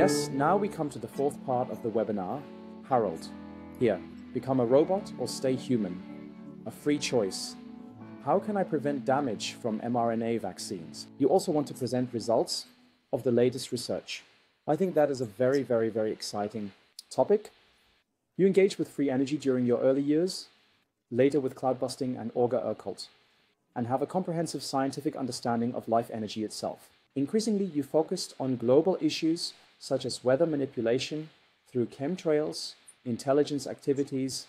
Yes, now we come to the fourth part of the webinar. Harald, here, become a robot or stay human. A free choice. How can I prevent damage from mRNA vaccines? You also want to present results of the latest research. I think that is a very, very, very exciting topic. You engage with free energy during your early years, later with cloud busting and occult, and have a comprehensive scientific understanding of life energy itself. Increasingly, you focused on global issues such as weather manipulation through chemtrails, intelligence activities,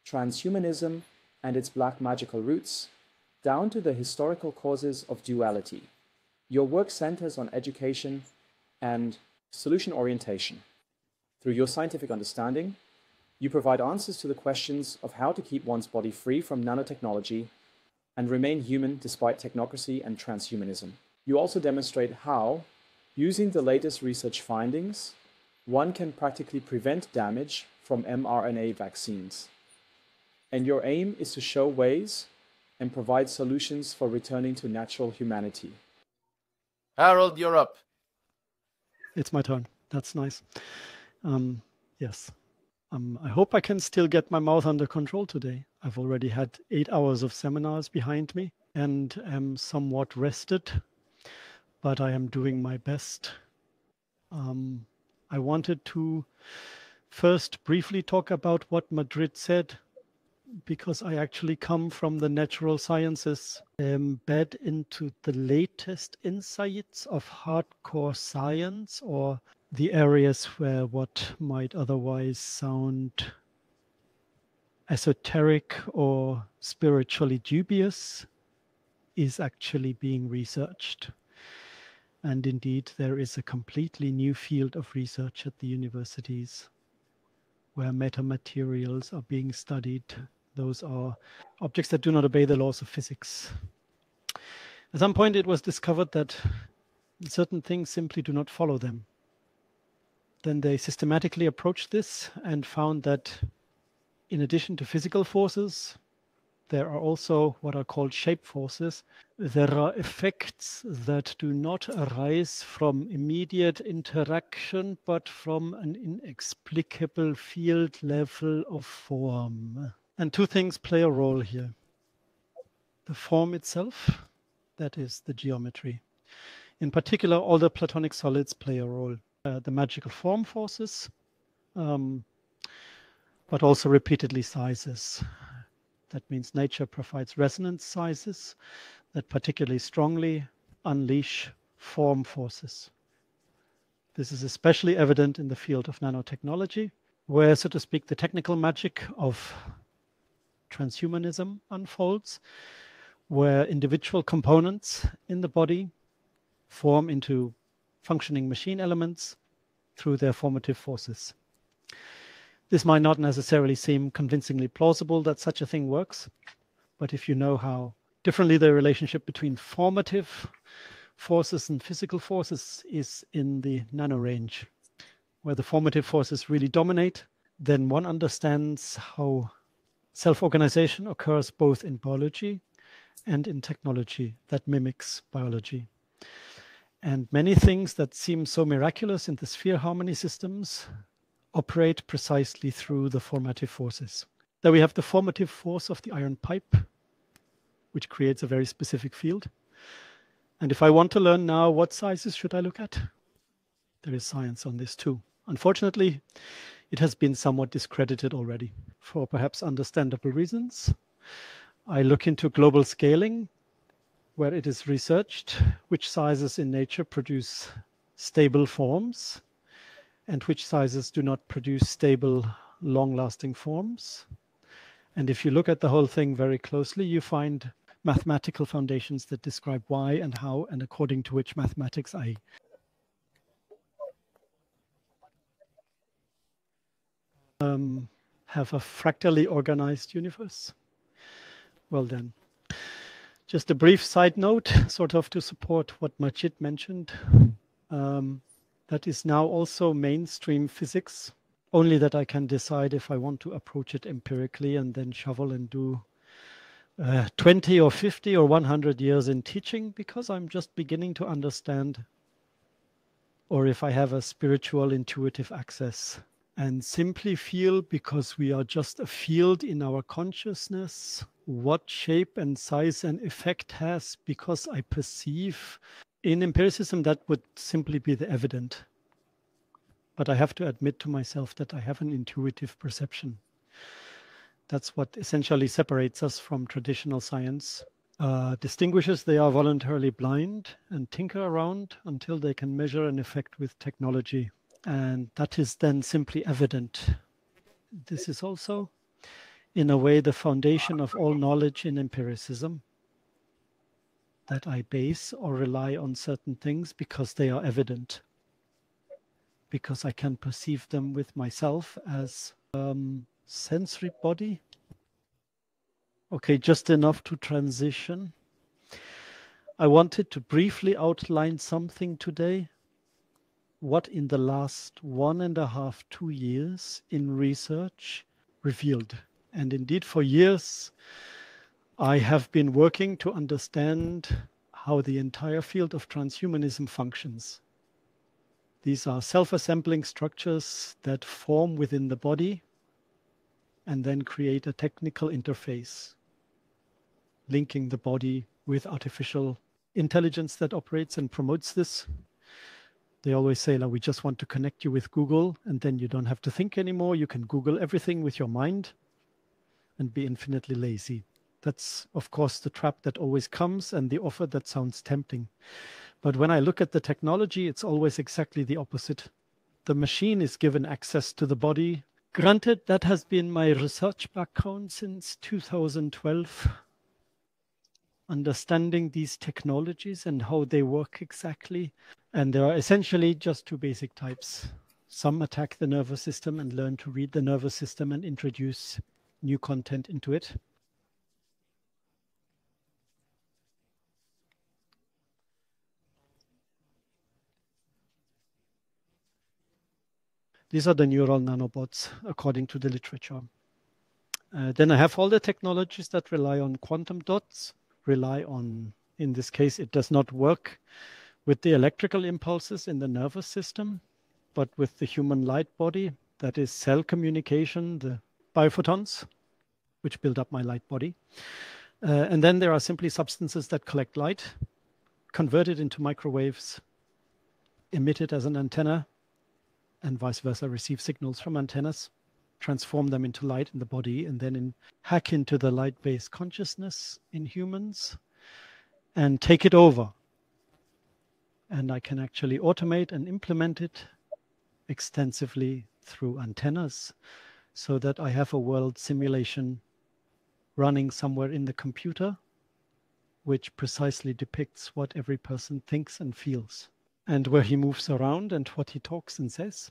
transhumanism and its black magical roots, down to the historical causes of duality. Your work centers on education and solution orientation. Through your scientific understanding, you provide answers to the questions of how to keep one's body free from nanotechnology and remain human despite technocracy and transhumanism. You also demonstrate how, using the latest research findings, one can practically prevent damage from mRNA vaccines. And your aim is to show ways and provide solutions for returning to natural humanity. Harald, you're up. It's my turn. That's nice. Yes. I hope I can still get my mouth under control today. I've already had 8 hours of seminars behind me and am somewhat rested, but I am doing my best. I wanted to first briefly talk about what Madjid said, because I actually come from the natural sciences, embed into the latest insights of hardcore science, or the areas where what might otherwise sound esoteric or spiritually dubious is actually being researched. And indeed, there is a completely new field of research at the universities where metamaterials are being studied. Those are objects that do not obey the laws of physics. At some point, it was discovered that certain things simply do not follow them. Then they systematically approached this and found that in addition to physical forces, there are also what are called shape forces. There are effects that do not arise from immediate interaction, but from an inexplicable field level of form. And two things play a role here. The form itself, that is the geometry. In particular, all the Platonic solids play a role. The magical form forces, but also repeatedly sizes. That means nature provides resonance sizes that particularly strongly unleash form forces. This is especially evident in the field of nanotechnology, where, so to speak, the technical magic of transhumanism unfolds, where individual components in the body form into functioning machine elements through their formative forces. This might not necessarily seem convincingly plausible that such a thing works, but if you know how differently the relationship between formative forces and physical forces is in the nano range, where the formative forces really dominate, then one understands how self-organization occurs both in biology and in technology that mimics biology. And many things that seem so miraculous in the sphere harmony systems operate precisely through the formative forces. Then we have the formative force of the iron pipe, which creates a very specific field. And if I want to learn now what sizes should I look at, there is science on this too. Unfortunately, it has been somewhat discredited already for perhaps understandable reasons. I look into global scaling, where it is researched which sizes in nature produce stable forms and which sizes do not produce stable, long-lasting forms. And if you look at the whole thing very closely, you find mathematical foundations that describe why and how and according to which mathematics I have a fractally organized universe. Well then. Just a brief side note, sort of to support what Madjid mentioned. That is now also mainstream physics, only that I can decide if I want to approach it empirically and then shovel and do 20 or 50 or 100 years in teaching, because I'm just beginning to understand or if I have a spiritual intuitive access, and simply feel, because we are just a field in our consciousness, what shape and size and effect has, because I perceive. In empiricism, that would simply be the evident. But I have to admit to myself that I have an intuitive perception. That's what essentially separates us from traditional science. Distinguishes they are voluntarily blind and tinker around until they can measure an effect with technology. And that is then simply evident. This is also, in a way, the foundation of all knowledge in empiricism, that I base or rely on certain things because they are evident, because I can perceive them with myself as sensory body. Okay, just enough to transition. I wanted to briefly outline something today. What in the last 1.5, 2 years in research revealed. And indeed, for years, I have been working to understand how the entire field of transhumanism functions. These are self-assembling structures that form within the body and then create a technical interface, linking the body with artificial intelligence that operates and promotes this. They always say, like, we just want to connect you with Google, and then you don't have to think anymore. You can Google everything with your mind and be infinitely lazy. That's, of course, the trap that always comes and the offer that sounds tempting. But when I look at the technology, it's always exactly the opposite. The machine is given access to the body. Granted, that has been my research background since 2012. Understanding these technologies and how they work exactly. And there are essentially just two basic types. Some attack the nervous system and learn to read the nervous system and introduce new content into it. These are the neural nanobots, according to the literature. Then I have all the technologies that rely on quantum dots, rely on, in this case, it does not work with the electrical impulses in the nervous system, but with the human light body, that is cell communication, the biophotons, which build up my light body. And then there are simply substances that collect light, convert it into microwaves, emit it as an antenna, and vice versa, receive signals from antennas, transform them into light in the body, and then hack into the light-based consciousness in humans and take it over. And I can actually automate and implement it extensively through antennas so that I have a world simulation running somewhere in the computer, which precisely depicts what every person thinks and feels, and where he moves around and what he talks and says.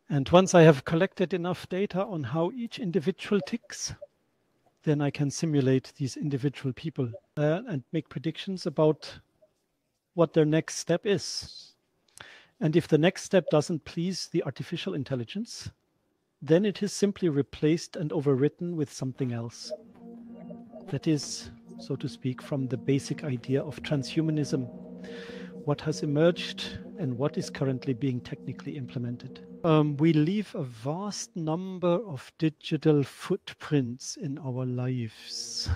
And once I have collected enough data on how each individual ticks, then I can simulate these individual people and make predictions about what their next step is. And if the next step doesn't please the artificial intelligence, then it is simply replaced and overwritten with something else. That is, so to speak, from the basic idea of transhumanism, what has emerged and what is currently being technically implemented. We leave a vast number of digital footprints in our lives.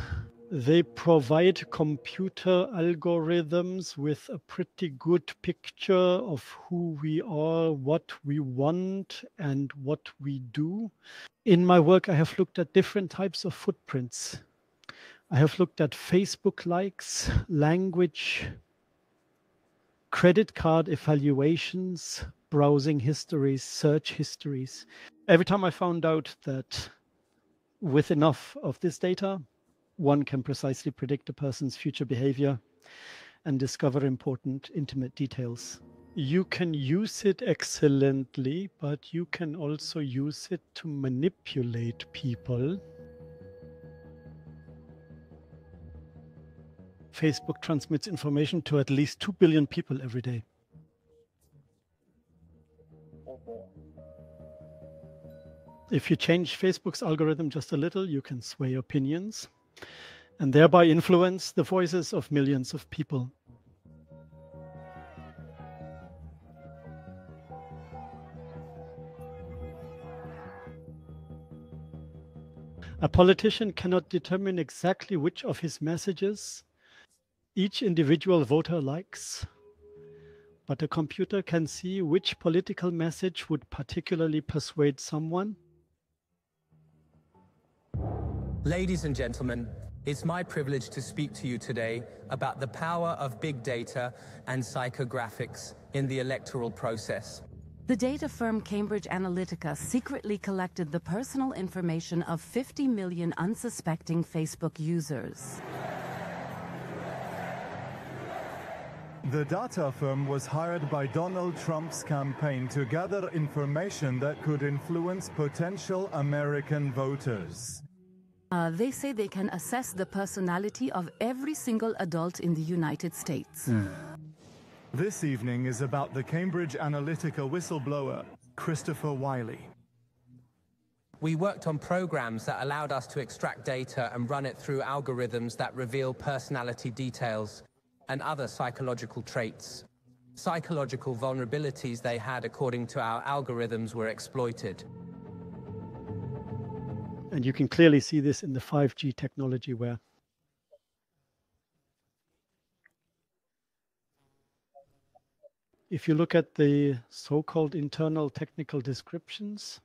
They provide computer algorithms with a pretty good picture of who we are, what we want, and what we do. In my work, I have looked at different types of footprints. I have looked at Facebook likes, language, credit card evaluations, browsing histories, search histories. Every time I found out that with enough of this data, one can precisely predict a person's future behavior and discover important, intimate details. You can use it excellently, but you can also use it to manipulate people. Facebook transmits information to at least 2 billion people every day. If you change Facebook's algorithm just a little, you can sway opinions and thereby influence the voices of millions of people. A politician cannot determine exactly which of his messages each individual voter likes, but a computer can see which political message would particularly persuade someone. Ladies and gentlemen, it's my privilege to speak to you today about the power of big data and psychographics in the electoral process. The data firm Cambridge Analytica secretly collected the personal information of 50 million unsuspecting Facebook users. The data firm was hired by Donald Trump's campaign to gather information that could influence potential American voters. They say they can assess the personality of every single adult in the United States. This evening is about the Cambridge Analytica whistleblower, Christopher Wiley. We worked on programs that allowed us to extract data and run it through algorithms that reveal personality details and other psychological traits. Psychological vulnerabilities they had according to our algorithms were exploited. And you can clearly see this in the 5G technology, where if you look at the so-called internal technical descriptions,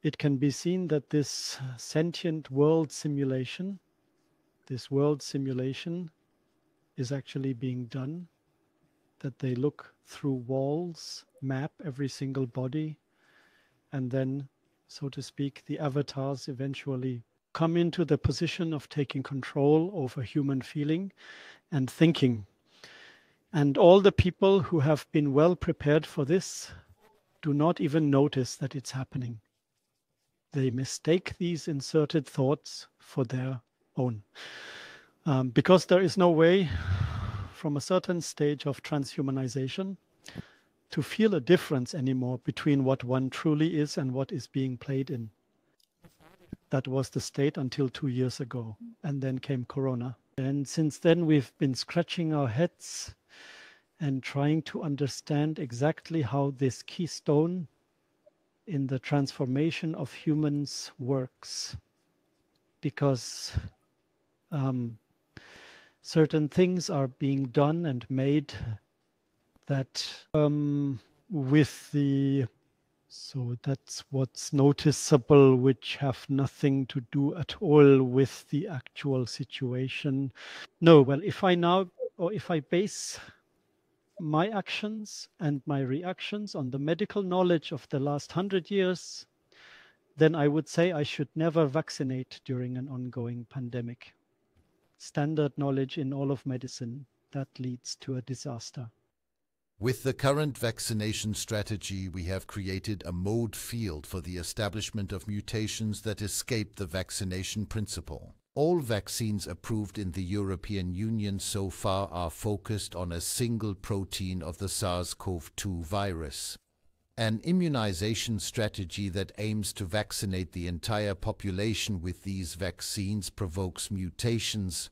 it can be seen that this sentient world simulation, is actually being done, that they look through walls, map every single body, and then, so to speak, the avatars eventually come into the position of taking control over human feeling and thinking. And all the people who have been well prepared for this do not even notice that it's happening. They mistake these inserted thoughts for their own. Because there is no way from a certain stage of transhumanization to feel a difference anymore between what one truly is and what is being played in. That was the state until 2 years ago, and then came Corona. And since then we've been scratching our heads and trying to understand exactly how this keystone in the transformation of humans works. Because certain things are being done and made that so that's what's noticeable, which have nothing to do at all with the actual situation. No, well, if I base my actions and my reactions on the medical knowledge of the last 100 years, then I would say I should never vaccinate during an ongoing pandemic. Standard knowledge in all of medicine, that leads to a disaster. With the current vaccination strategy, we have created a mode field for the establishment of mutations that escape the vaccination principle. All vaccines approved in the European Union so far are focused on a single protein of the SARS-CoV-2 virus. An immunization strategy that aims to vaccinate the entire population with these vaccines provokes mutations,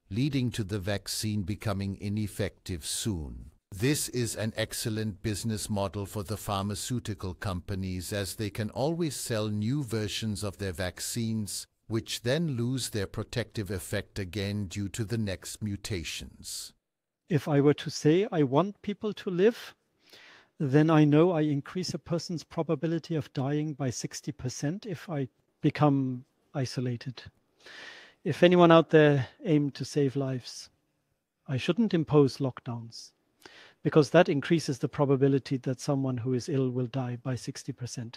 leading to the vaccine becoming ineffective soon. This is an excellent business model for the pharmaceutical companies, as they can always sell new versions of their vaccines, which then lose their protective effect again due to the next mutations. If I were to say I want people to live, then I know I increase a person's probability of dying by 60% if I become isolated. If anyone out there aimed to save lives, I shouldn't impose lockdowns, because that increases the probability that someone who is ill will die by 60%.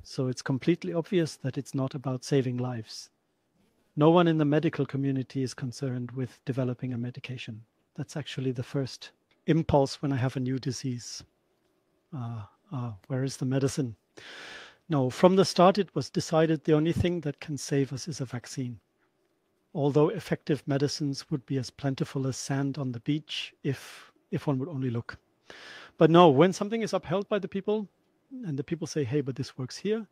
So it's completely obvious that it's not about saving lives. No one in the medical community is concerned with developing a medication. That's actually the first impulse when I have a new disease. Where is the medicine? No, from the start it was decided the only thing that can save us is a vaccine. Although effective medicines would be as plentiful as sand on the beach if one would only look. But no, when something is upheld by the people, and the people say, hey, but this works here,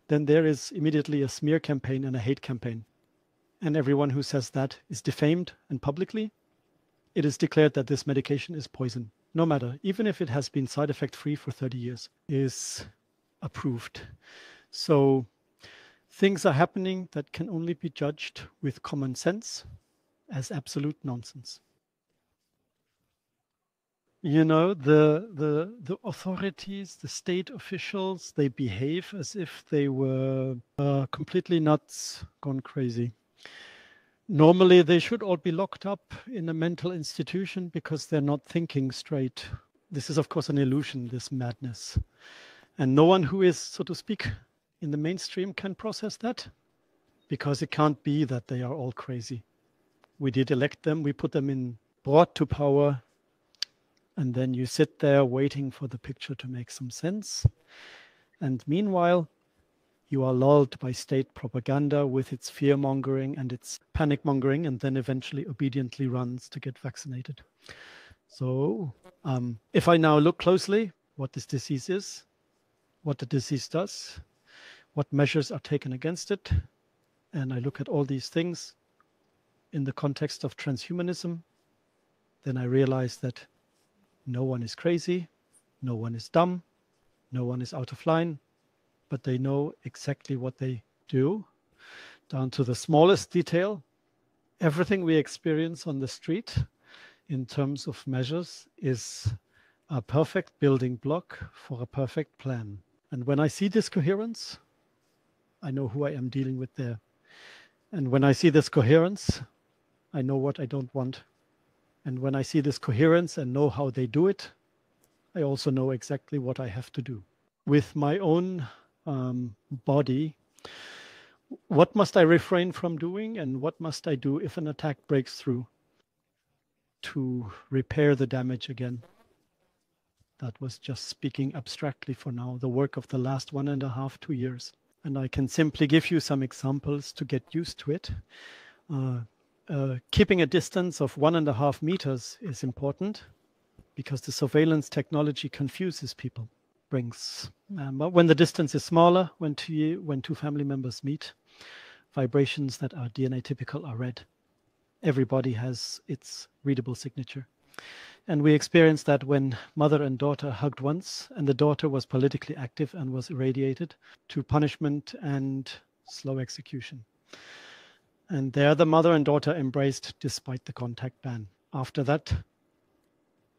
then there is immediately a smear campaign and a hate campaign. And everyone who says that is defamed, and publicly it is declared that this medication is poison. No matter, even if it has been side effect free for 30 years, is approved. So things are happening that can only be judged with common sense as absolute nonsense. You know, the authorities, the state officials, they behave as if they were completely nuts, gone crazy. Normally, they should all be locked up in a mental institution because they're not thinking straight. This is, of course, an illusion, this madness. And no one who is, so to speak, in the mainstream can process that, because it can't be that they are all crazy. We did elect them, we put them brought to power, and then you sit there waiting for the picture to make some sense. And meanwhile, you are lulled by state propaganda with its fear-mongering and its panic-mongering, and then eventually obediently runs to get vaccinated. So if I now look closely what this disease is, what the disease does, what measures are taken against it, and I look at all these things in the context of transhumanism, then I realize that no one is crazy, no one is dumb, no one is out of line, but they know exactly what they do, down to the smallest detail. Everything we experience on the street in terms of measures is a perfect building block for a perfect plan. And when I see this coherence, I know who I am dealing with there. And when I see this coherence, I know what I don't want. And when I see this coherence and know how they do it, I also know exactly what I have to do. With my own body, what must I refrain from doing, and what must I do if an attack breaks through to repair the damage again? That was just speaking abstractly for now, the work of the last 1.5, 2 years. And I can simply give you some examples to get used to it. Keeping a distance of 1.5 meters is important because the surveillance technology confuses people. But when the distance is smaller, when two family members meet, vibrations that are DNA typical are read. Everybody has its readable signature. And we experienced that when mother and daughter hugged once, and the daughter was politically active and was irradiated to punishment and slow execution. And there the mother and daughter embraced despite the contact ban. After that,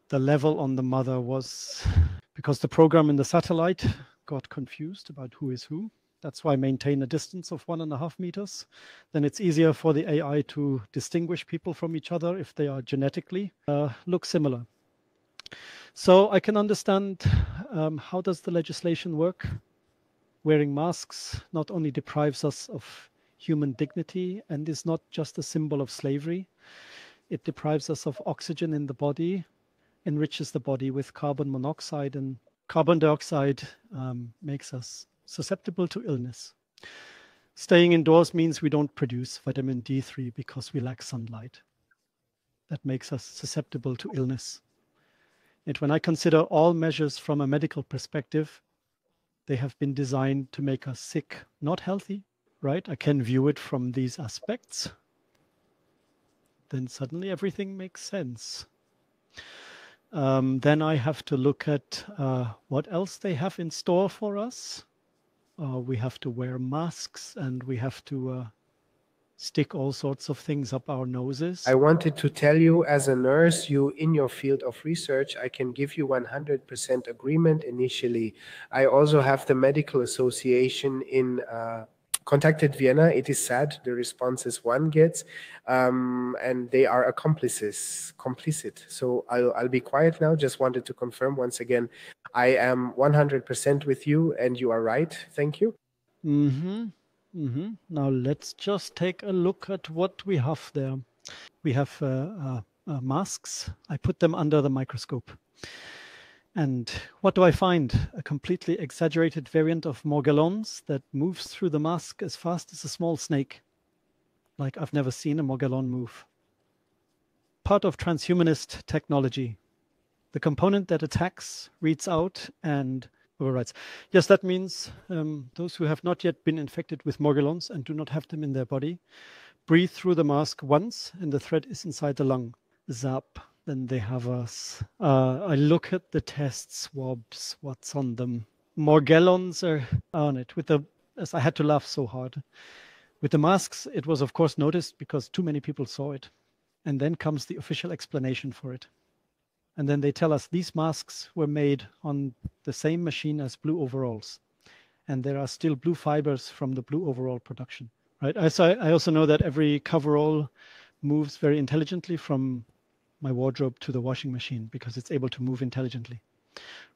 the level on the mother was, because the program in the satellite got confused about who is who. That's why maintain a distance of 1.5 meters. Then it's easier for the AI to distinguish people from each other if they are genetically look similar. So I can understand how does the legislation work. Wearing masks not only deprives us of human dignity and is not just a symbol of slavery, it deprives us of oxygen in the body, enriches the body with carbon monoxide, and carbon dioxide makes us susceptible to illness. Staying indoors means we don't produce vitamin D3 because we lack sunlight. That makes us susceptible to illness. And when I consider all measures from a medical perspective, they have been designed to make us sick, not healthy, right? I can view it from these aspects. Then suddenly everything makes sense. Then I have to look at what else they have in store for us. We have to wear masks and we have to stick all sorts of things up our noses. I wanted to tell you, as a nurse, you in your field of research, I can give you 100% agreement initially. I also have the medical association in contacted Vienna. It is sad, the responses one gets, and they are complicit. So I'll be quiet now. Just wanted to confirm once again, I am 100% with you, and you are right. Thank you. Now let's just take a look at what we have there. We have masks. I put them under the microscope. And what do I find? A completely exaggerated variant of Morgellons that moves through the mask as fast as a small snake. Like I've never seen a Morgellon move. Part of transhumanist technology. The component that attacks, reads out, and overrides. Yes, that means those who have not yet been infected with Morgellons and do not have them in their body, breathe through the mask once, and the thread is inside the lung. Zap. Then they have us. I look at the test swabs, what's on them. Morgellons are on it with a as I had to laugh so hard. With the masks, it was of course noticed because too many people saw it. And then comes the official explanation for it. And then they tell us these masks were made on the same machine as blue overalls. And there are still blue fibers from the blue overall production, right? I also know that every coverall moves very intelligently from my wardrobe to the washing machine because it's able to move intelligently,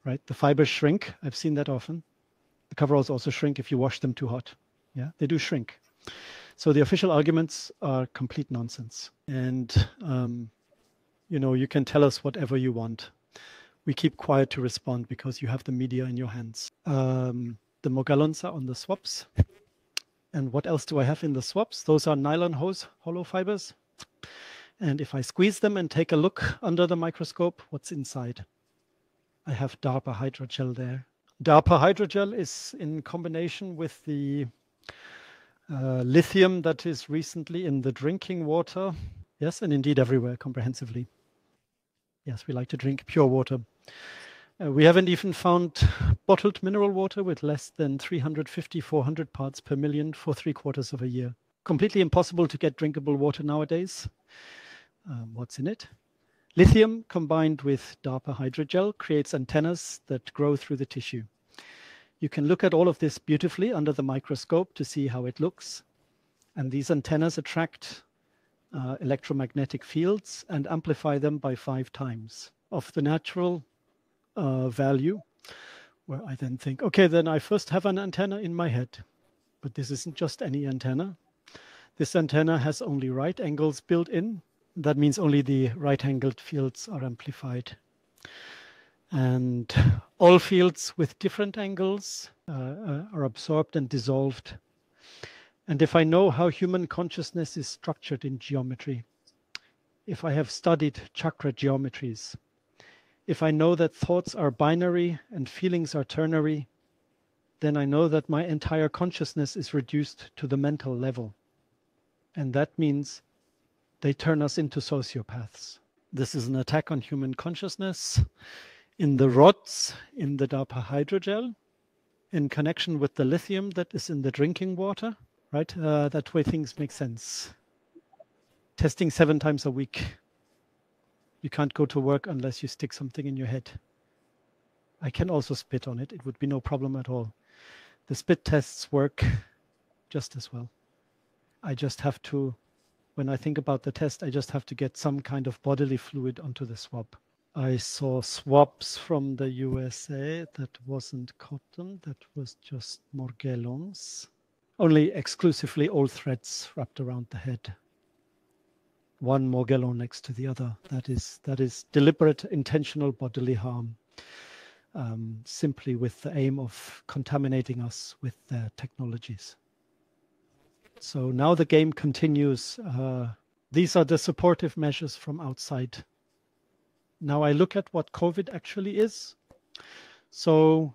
right? The fibers shrink. I've seen that often. The coveralls also shrink if you wash them too hot. Yeah, they do shrink. So the official arguments are complete nonsense. And, you know, you can tell us whatever you want. We keep quiet to respond because you have the media in your hands. The Mogallons are on the swabs. And what else do I have in the swabs? Those are nylon hollow fibers. And if I squeeze them and take a look under the microscope, what's inside? I have DARPA hydrogel there. DARPA hydrogel is in combination with the lithium that is recently in the drinking water. Yes, and indeed everywhere comprehensively. Yes, we like to drink pure water. We haven't even found bottled mineral water with less than 350, 400 parts per million for 3/4 of a year. Completely impossible to get drinkable water nowadays. What's in it? Lithium combined with DARPA hydrogel creates antennas that grow through the tissue. You can look at all of this beautifully under the microscope to see how it looks. And these antennas attract electromagnetic fields and amplify them by 5 times of the natural value, where I then think, okay, then I first have an antenna in my head. But this isn't just any antenna. This antenna has only right angles built in. That means only the right-angled fields are amplified. And all fields with different angles are absorbed and dissolved. And if I know how human consciousness is structured in geometry, if I have studied chakra geometries, if I know that thoughts are binary and feelings are ternary, then I know that my entire consciousness is reduced to the mental level. And that means they turn us into sociopaths. This is an attack on human consciousness in the rods, in the DARPA hydrogel, in connection with the lithium that is in the drinking water, right? That way things make sense. Testing 7 times a week. You can't go to work unless you stick something in your head. I can also spit on it. It would be no problem at all. The spit tests work just as well. I just have to, when I think about the test, I just have to get some kind of bodily fluid onto the swab. I saw swabs from the USA that wasn't cotton, that was just morgellons. Only exclusively old threads wrapped around the head. One morgellon next to the other. That is deliberate, intentional bodily harm, simply with the aim of contaminating us with their technologies. So now the game continues. These are the supportive measures from outside. Now I look at what COVID actually is. So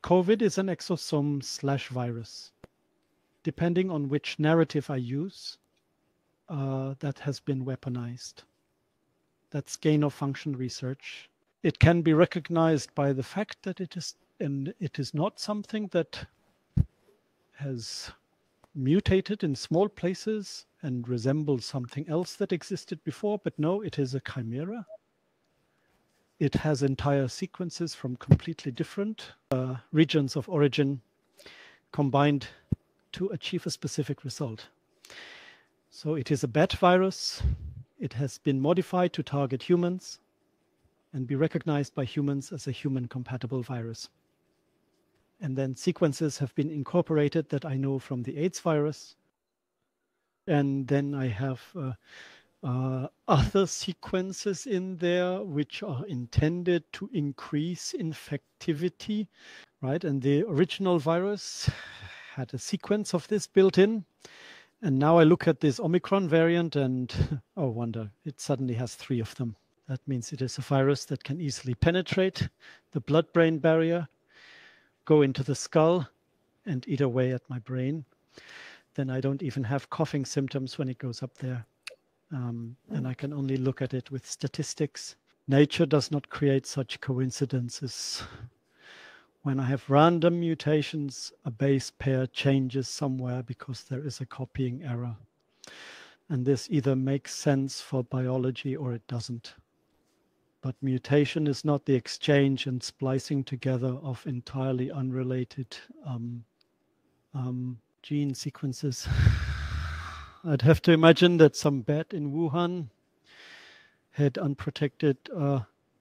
COVID is an exosome/virus. Depending on which narrative I use, that has been weaponized. That's gain-of-function research. It can be recognized by the fact that it is not something that has mutated in small places and resembles something else that existed before, but no, it is a chimera. It has entire sequences from completely different regions of origin combined to achieve a specific result. So it is a bat virus. It has been modified to target humans and be recognized by humans as a human-compatible virus. And then sequences have been incorporated that I know from the AIDS virus. And then I have other sequences in there which are intended to increase infectivity, right? And the original virus had a sequence of this built in. And now I look at this Omicron variant and, oh wonder, it suddenly has 3 of them. That means it is a virus that can easily penetrate the blood-brain barrier, go into the skull and eat away at my brain. Then I don't even have coughing symptoms when it goes up there. And I can only look at it with statistics. Nature does not create such coincidences. When I have random mutations, a base pair changes somewhere because there is a copying error. And this either makes sense for biology or it doesn't. But mutation is not the exchange and splicing together of entirely unrelated gene sequences. I'd have to imagine that some bat in Wuhan had unprotected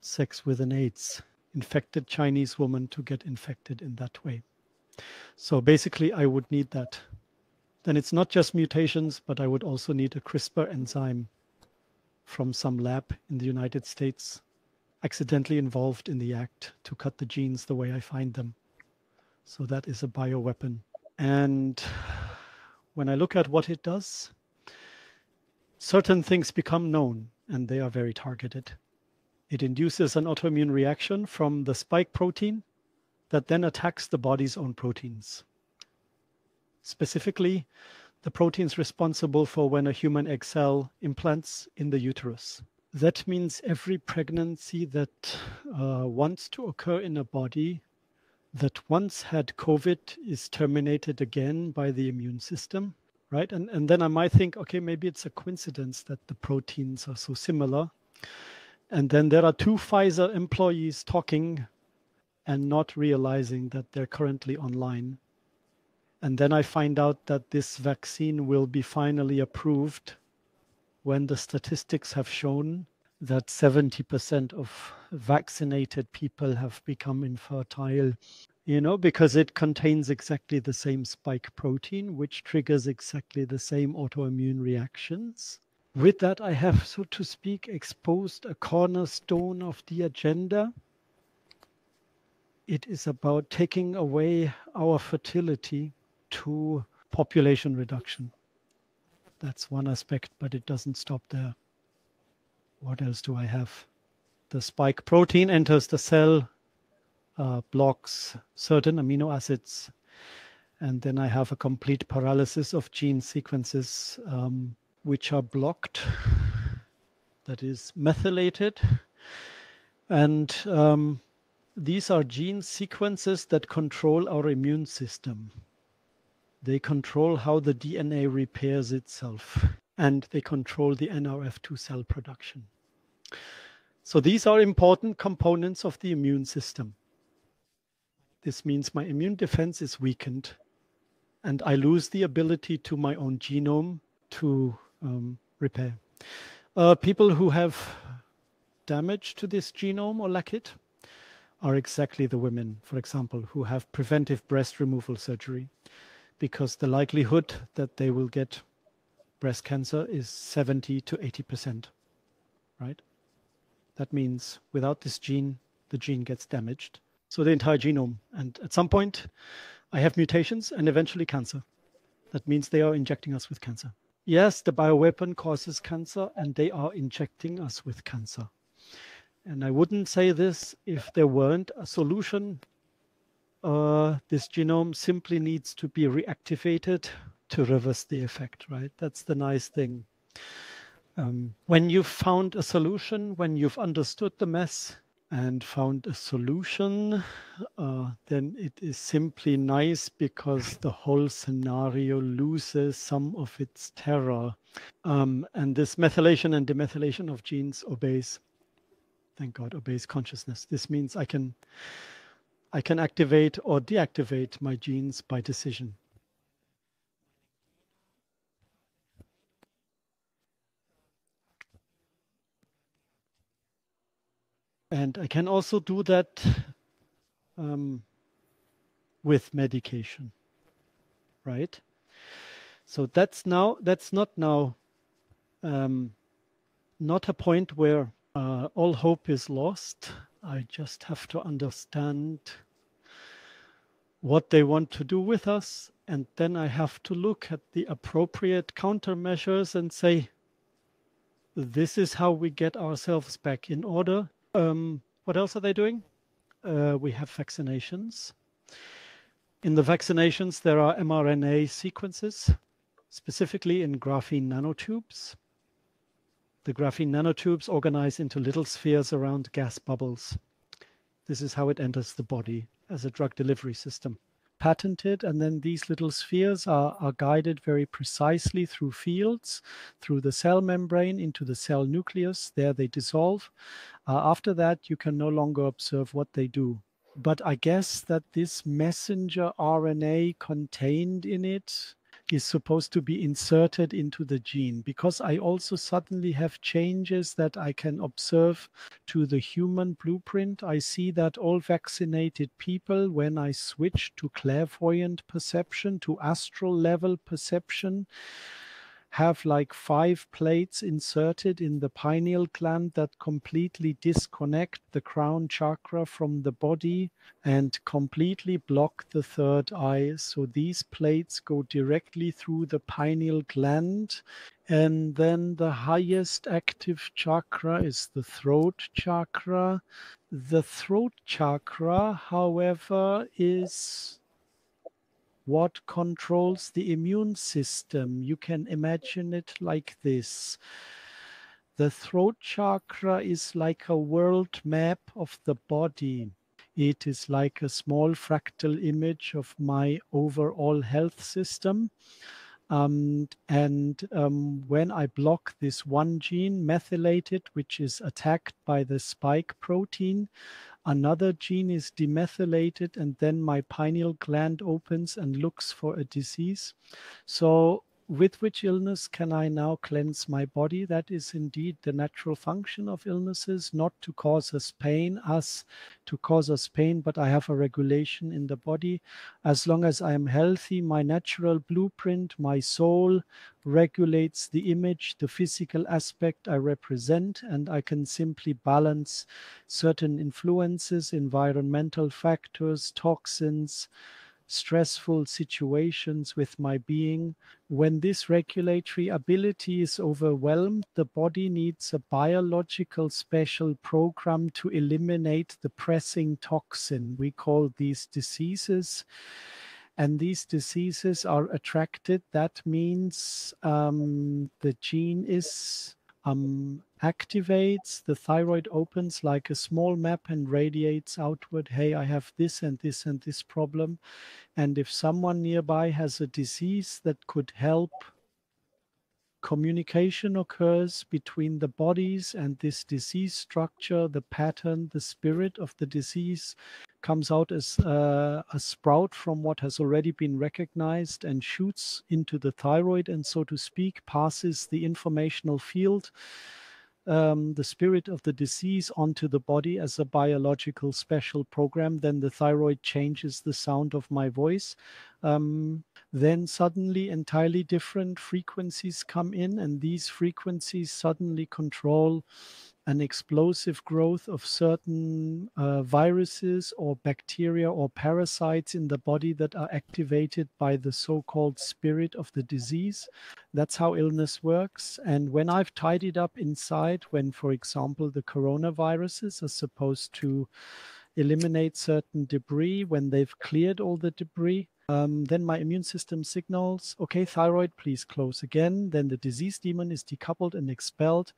sex with an AIDS infected Chinese woman to get infected in that way. So basically, I would need that. Then it's not just mutations, but I would also need a CRISPR enzyme from some lab in the United States, accidentally involved in the act to cut the genes the way I find them. So that is a bioweapon. And when I look at what it does, certain things become known and they are very targeted. It induces an autoimmune reaction from the spike protein that then attacks the body's own proteins. Specifically, the proteins responsible for when a human egg cell implants in the uterus. That means every pregnancy that wants to occur in a body that once had COVID is terminated again by the immune system, right? And then I might think, okay, maybe it's a coincidence that the proteins are so similar. And then there are two Pfizer employees talking and not realizing that they're currently online. And then I find out that this vaccine will be finally approved when the statistics have shown that 70% of vaccinated people have become infertile, because it contains exactly the same spike protein, which triggers exactly the same autoimmune reactions. With that, I have, so to speak, exposed a cornerstone of the agenda. It is about taking away our fertility to population reduction. That's one aspect, but it doesn't stop there. What else do I have? The spike protein enters the cell, blocks certain amino acids, and then I have a complete paralysis of gene sequences which are blocked, that is methylated. And these are gene sequences that control our immune system. They control how the DNA repairs itself, and they control the NRF2 cell production. So these are important components of the immune system. This means my immune defense is weakened, and I lose the ability to my own genome to repair. People who have damage to this genome or lack it are exactly the women, for example, who have preventive breast removal surgery, because the likelihood that they will get breast cancer is 70 to 80%, right? That means without this gene, the gene gets damaged. So the entire genome. And at some point, I have mutations and eventually cancer. That means they are injecting us with cancer. Yes, the bioweapon causes cancer, and they are injecting us with cancer. And I wouldn't say this if there weren't a solution. This genome simply needs to be reactivated to reverse the effect, right? That's the nice thing. When you've found a solution, when you've understood the mess and found a solution, then it is simply nice because the whole scenario loses some of its terror. And this methylation and demethylation of genes obeys, thank God, obeys consciousness. This means I can activate or deactivate my genes by decision. And I can also do that with medication, right? So that's not now not a point where all hope is lost. I just have to understand what they want to do with us, and then I have to look at the appropriate countermeasures and say, this is how we get ourselves back in order. What else are they doing? We have vaccinations. In the vaccinations, there are mRNA sequences, specifically in graphene nanotubes. The graphene nanotubes organize into little spheres around gas bubbles. This is how it enters the body. as a drug delivery system. Patented, and then these little spheres are guided very precisely through fields, through the cell membrane into the cell nucleus. There they dissolve. After that, you can no longer observe what they do. But I guess that this messenger RNA contained in it is supposed to be inserted into the gene, because I also suddenly have changes that I can observe to the human blueprint. I see that all vaccinated people, when I switch to clairvoyant perception, to astral level perception, have like 5 plates inserted in the pineal gland that completely disconnect the crown chakra from the body and completely block the third eye. So these plates go directly through the pineal gland. And then the highest active chakra is the throat chakra. The throat chakra, however, is what controls the immune system. You can imagine it like this. The throat chakra is like a world map of the body. It is like a small fractal image of my overall health system. When I block this one gene, methylated, which is attacked by the spike protein, another gene is demethylated, and then my pineal gland opens and looks for a disease. So with which illness can I now cleanse my body? That is indeed the natural function of illnesses, not to cause us pain, but I have a regulation in the body. As long as I am healthy, my natural blueprint, my soul regulates the image, the physical aspect I represent, and I can simply balance certain influences, environmental factors, toxins, stressful situations with my being. When this regulatory ability is overwhelmed, the body needs a biological special program to eliminate the pressing toxin. We call these diseases. And these diseases are attracted. That means the gene is activates, the thyroid opens like a small map and radiates outward. Hey, I have this and this and this problem. And if someone nearby has a disease that could help, communication occurs between the bodies and this disease structure, the pattern, the spirit of the disease comes out as a sprout from what has already been recognized and shoots into the thyroid, and so to speak, passes the informational field, the spirit of the disease, onto the body as a biological special program. Then the thyroid changes the sound of my voice. Then suddenly entirely different frequencies come in, and these frequencies suddenly control an explosive growth of certain viruses or bacteria or parasites in the body that are activated by the so-called spirit of the disease. That's how illness works. And when I've tied it up inside, when, for example, the coronaviruses are supposed to eliminate certain debris, when they've cleared all the debris, then my immune system signals, okay, thyroid, please close again. Then the disease demon is decoupled and expelled.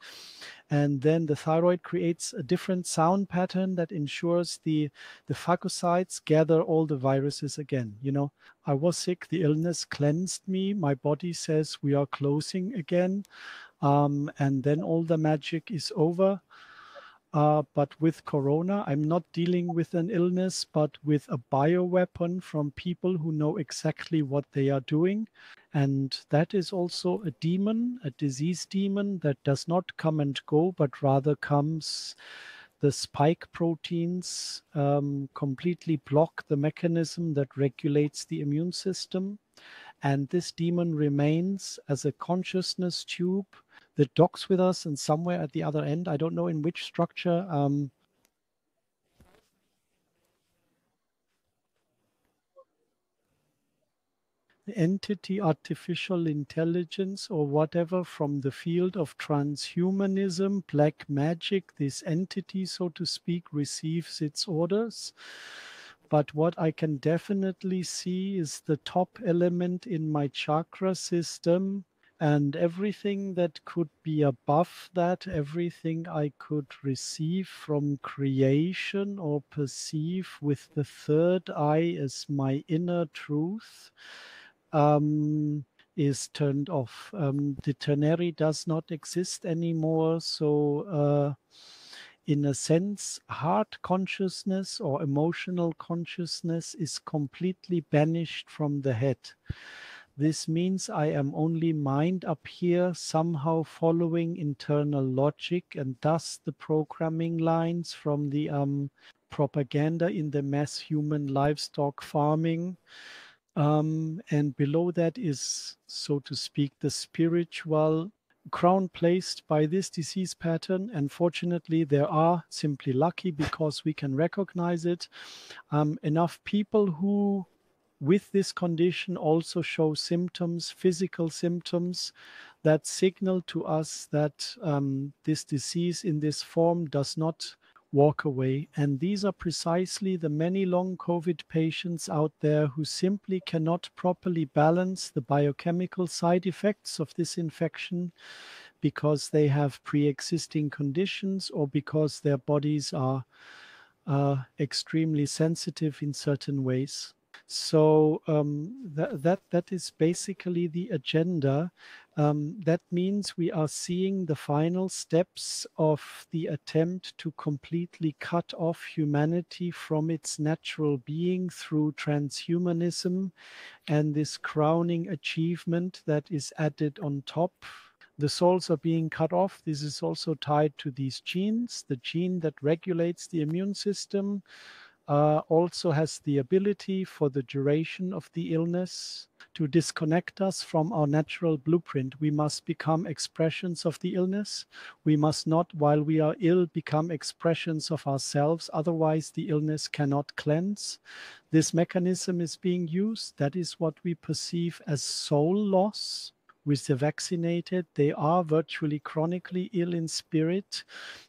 And then the thyroid creates a different sound pattern that ensures the phagocytes gather all the viruses again. You know, I was sick, the illness cleansed me. My body says we are closing again. And then all the magic is over. But with Corona, I'm not dealing with an illness, but with a bioweapon from people who know exactly what they are doing. And that is also a demon, a disease demon that does not come and go, but rather comes. The spike proteins completely block the mechanism that regulates the immune system. And this demon remains as a consciousness tube that docks with us, and somewhere at the other end, I don't know in which structure, the entity, artificial intelligence or whatever from the field of transhumanism, black magic, this entity, so to speak, receives its orders. But what I can definitely see is the top element in my chakra system And everything that could be above that, everything I could receive from creation or perceive with the third eye as my inner truth, is turned off. The ternary does not exist anymore. So in a sense, heart consciousness or emotional consciousness is completely banished from the head. This means I am only mind up here, somehow following internal logic, and thus the programming lines from the propaganda in the mass human livestock farming. And below that is, so to speak, the spiritual crown placed by this disease pattern. And fortunately, there are, simply lucky because we can recognize it, enough people who with this condition also show symptoms, physical symptoms that signal to us that this disease in this form does not walk away. And these are precisely the many long COVID patients out there who simply cannot properly balance the biochemical side effects of this infection because they have pre-existing conditions or because their bodies are extremely sensitive in certain ways. So that is basically the agenda. That means we are seeing the final steps of the attempt to completely cut off humanity from its natural being through transhumanism and this crowning achievement that is added on top. The souls are being cut off. This is also tied to these genes. The gene that regulates the immune system also has the ability for the duration of the illness to disconnect us from our natural blueprint. We must become expressions of the illness. We must not, while we are ill, become expressions of ourselves. Otherwise, the illness cannot cleanse. This mechanism is being used. That is what we perceive as soul loss. With the vaccinated, they are virtually chronically ill in spirit.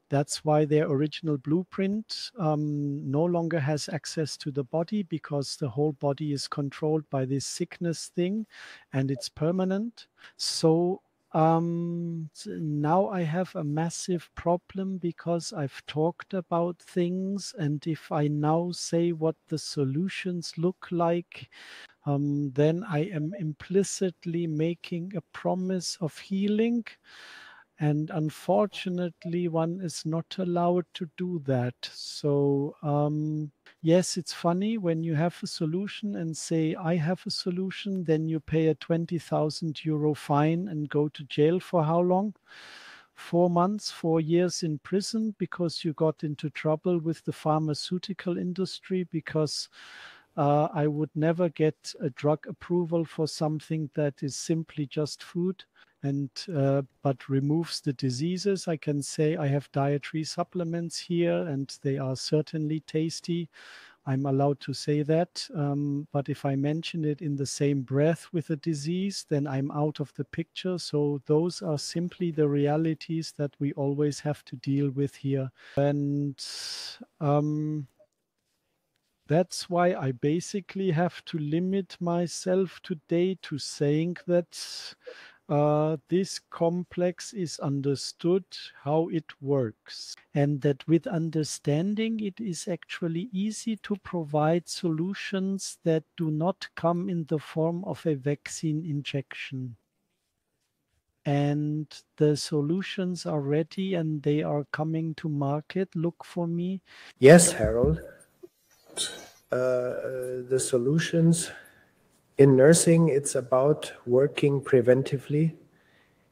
That's why their original blueprint no longer has access to the body, because the whole body is controlled by this sickness thing and it's permanent. So now I have a massive problem because I've talked about things, and if I now say what the solutions look like, then I am implicitly making a promise of healing. And unfortunately, one is not allowed to do that. So yes, it's funny when you have a solution and say, I have a solution, then you pay a 20,000 euro fine and go to jail for how long? 4 months, 4 years in prison because you got into trouble with the pharmaceutical industry, because I would never get a drug approval for something that is simply just food and but removes the diseases. I can say I have dietary supplements here and they are certainly tasty. I'm allowed to say that. But if I mention it in the same breath with a disease, then I'm out of the picture. So those are simply the realities that we always have to deal with here. And that's why I basically have to limit myself today to saying that this complex is understood how it works, and that with understanding it is actually easy to provide solutions that do not come in the form of a vaccine injection. And the solutions are ready and they are coming to market. Look for me. Yes, Harald. The solutions in nursing, it's about working preventively.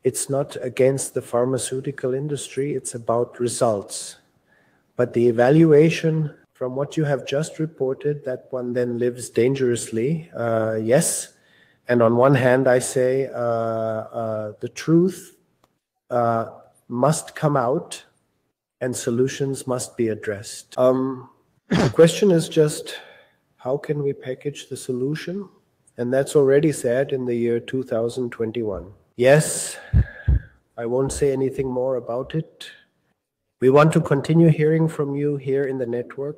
It's not against the pharmaceutical industry, it's about results. But the evaluation from what you have just reported, that one then lives dangerously, yes. And on one hand, I say the truth must come out and solutions must be addressed. The question is just, how can we package the solution? And that's already said in the year 2021. Yes, I won't say anything more about it. We want to continue hearing from you here in the network.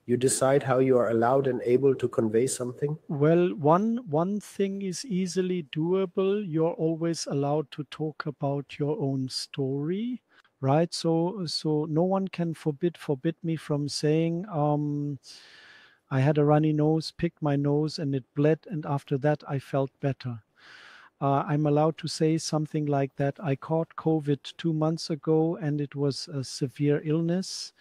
You decide how you are allowed and able to convey something? Well, one thing is easily doable. You're always allowed to talk about your own story, right? So no one can forbid me from saying, I had a runny nose, picked my nose, and it bled, and after that I felt better. I'm allowed to say something like that. I caught COVID 2 months ago, and it was a severe illness.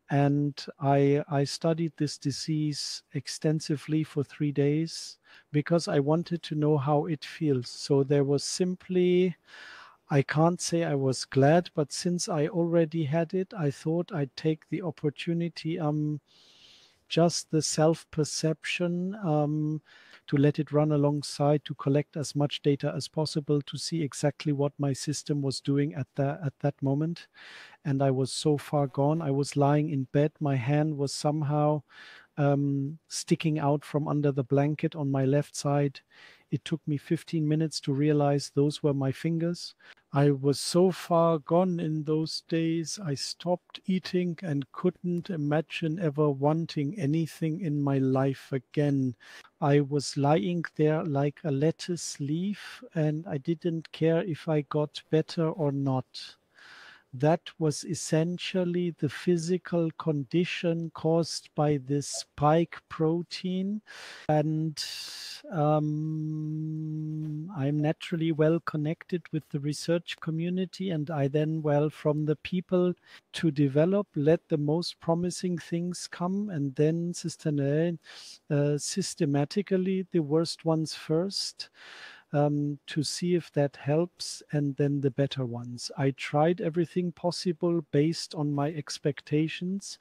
And I studied this disease extensively for 3 days because I wanted to know how it feels. So there was simply, I can't say I was glad, but since I already had it, I thought I'd take the opportunity, just the self-perception, to let it run alongside, to collect as much data as possible, to see exactly what my system was doing at that moment. And I was so far gone. I was lying in bed. My hand was somehow sticking out from under the blanket on my left side. It took me 15 minutes to realize those were my fingers. I was so far gone in those days, I stopped eating and couldn't imagine ever wanting anything in my life again. I was lying there like a lettuce leaf, and I didn't care if I got better or not. That was essentially the physical condition caused by this spike protein. And I'm naturally well connected with the research community, and I then, well, from the people to develop, let the most promising things come, and then systematically the worst ones first. To see if that helps, and then the better ones. I tried everything possible based on my expectations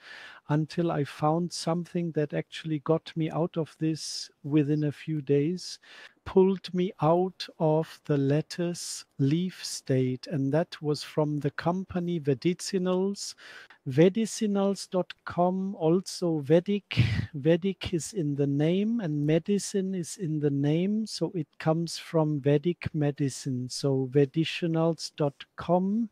until I found something that actually got me out of this within a few days, pulled me out of the lettuce leaf state, and that was from the company Medicinals. Medicinals.com, also Vedic. Vedic is in the name and medicine is in the name, so it comes from Vedic medicine. So Medicinals.com.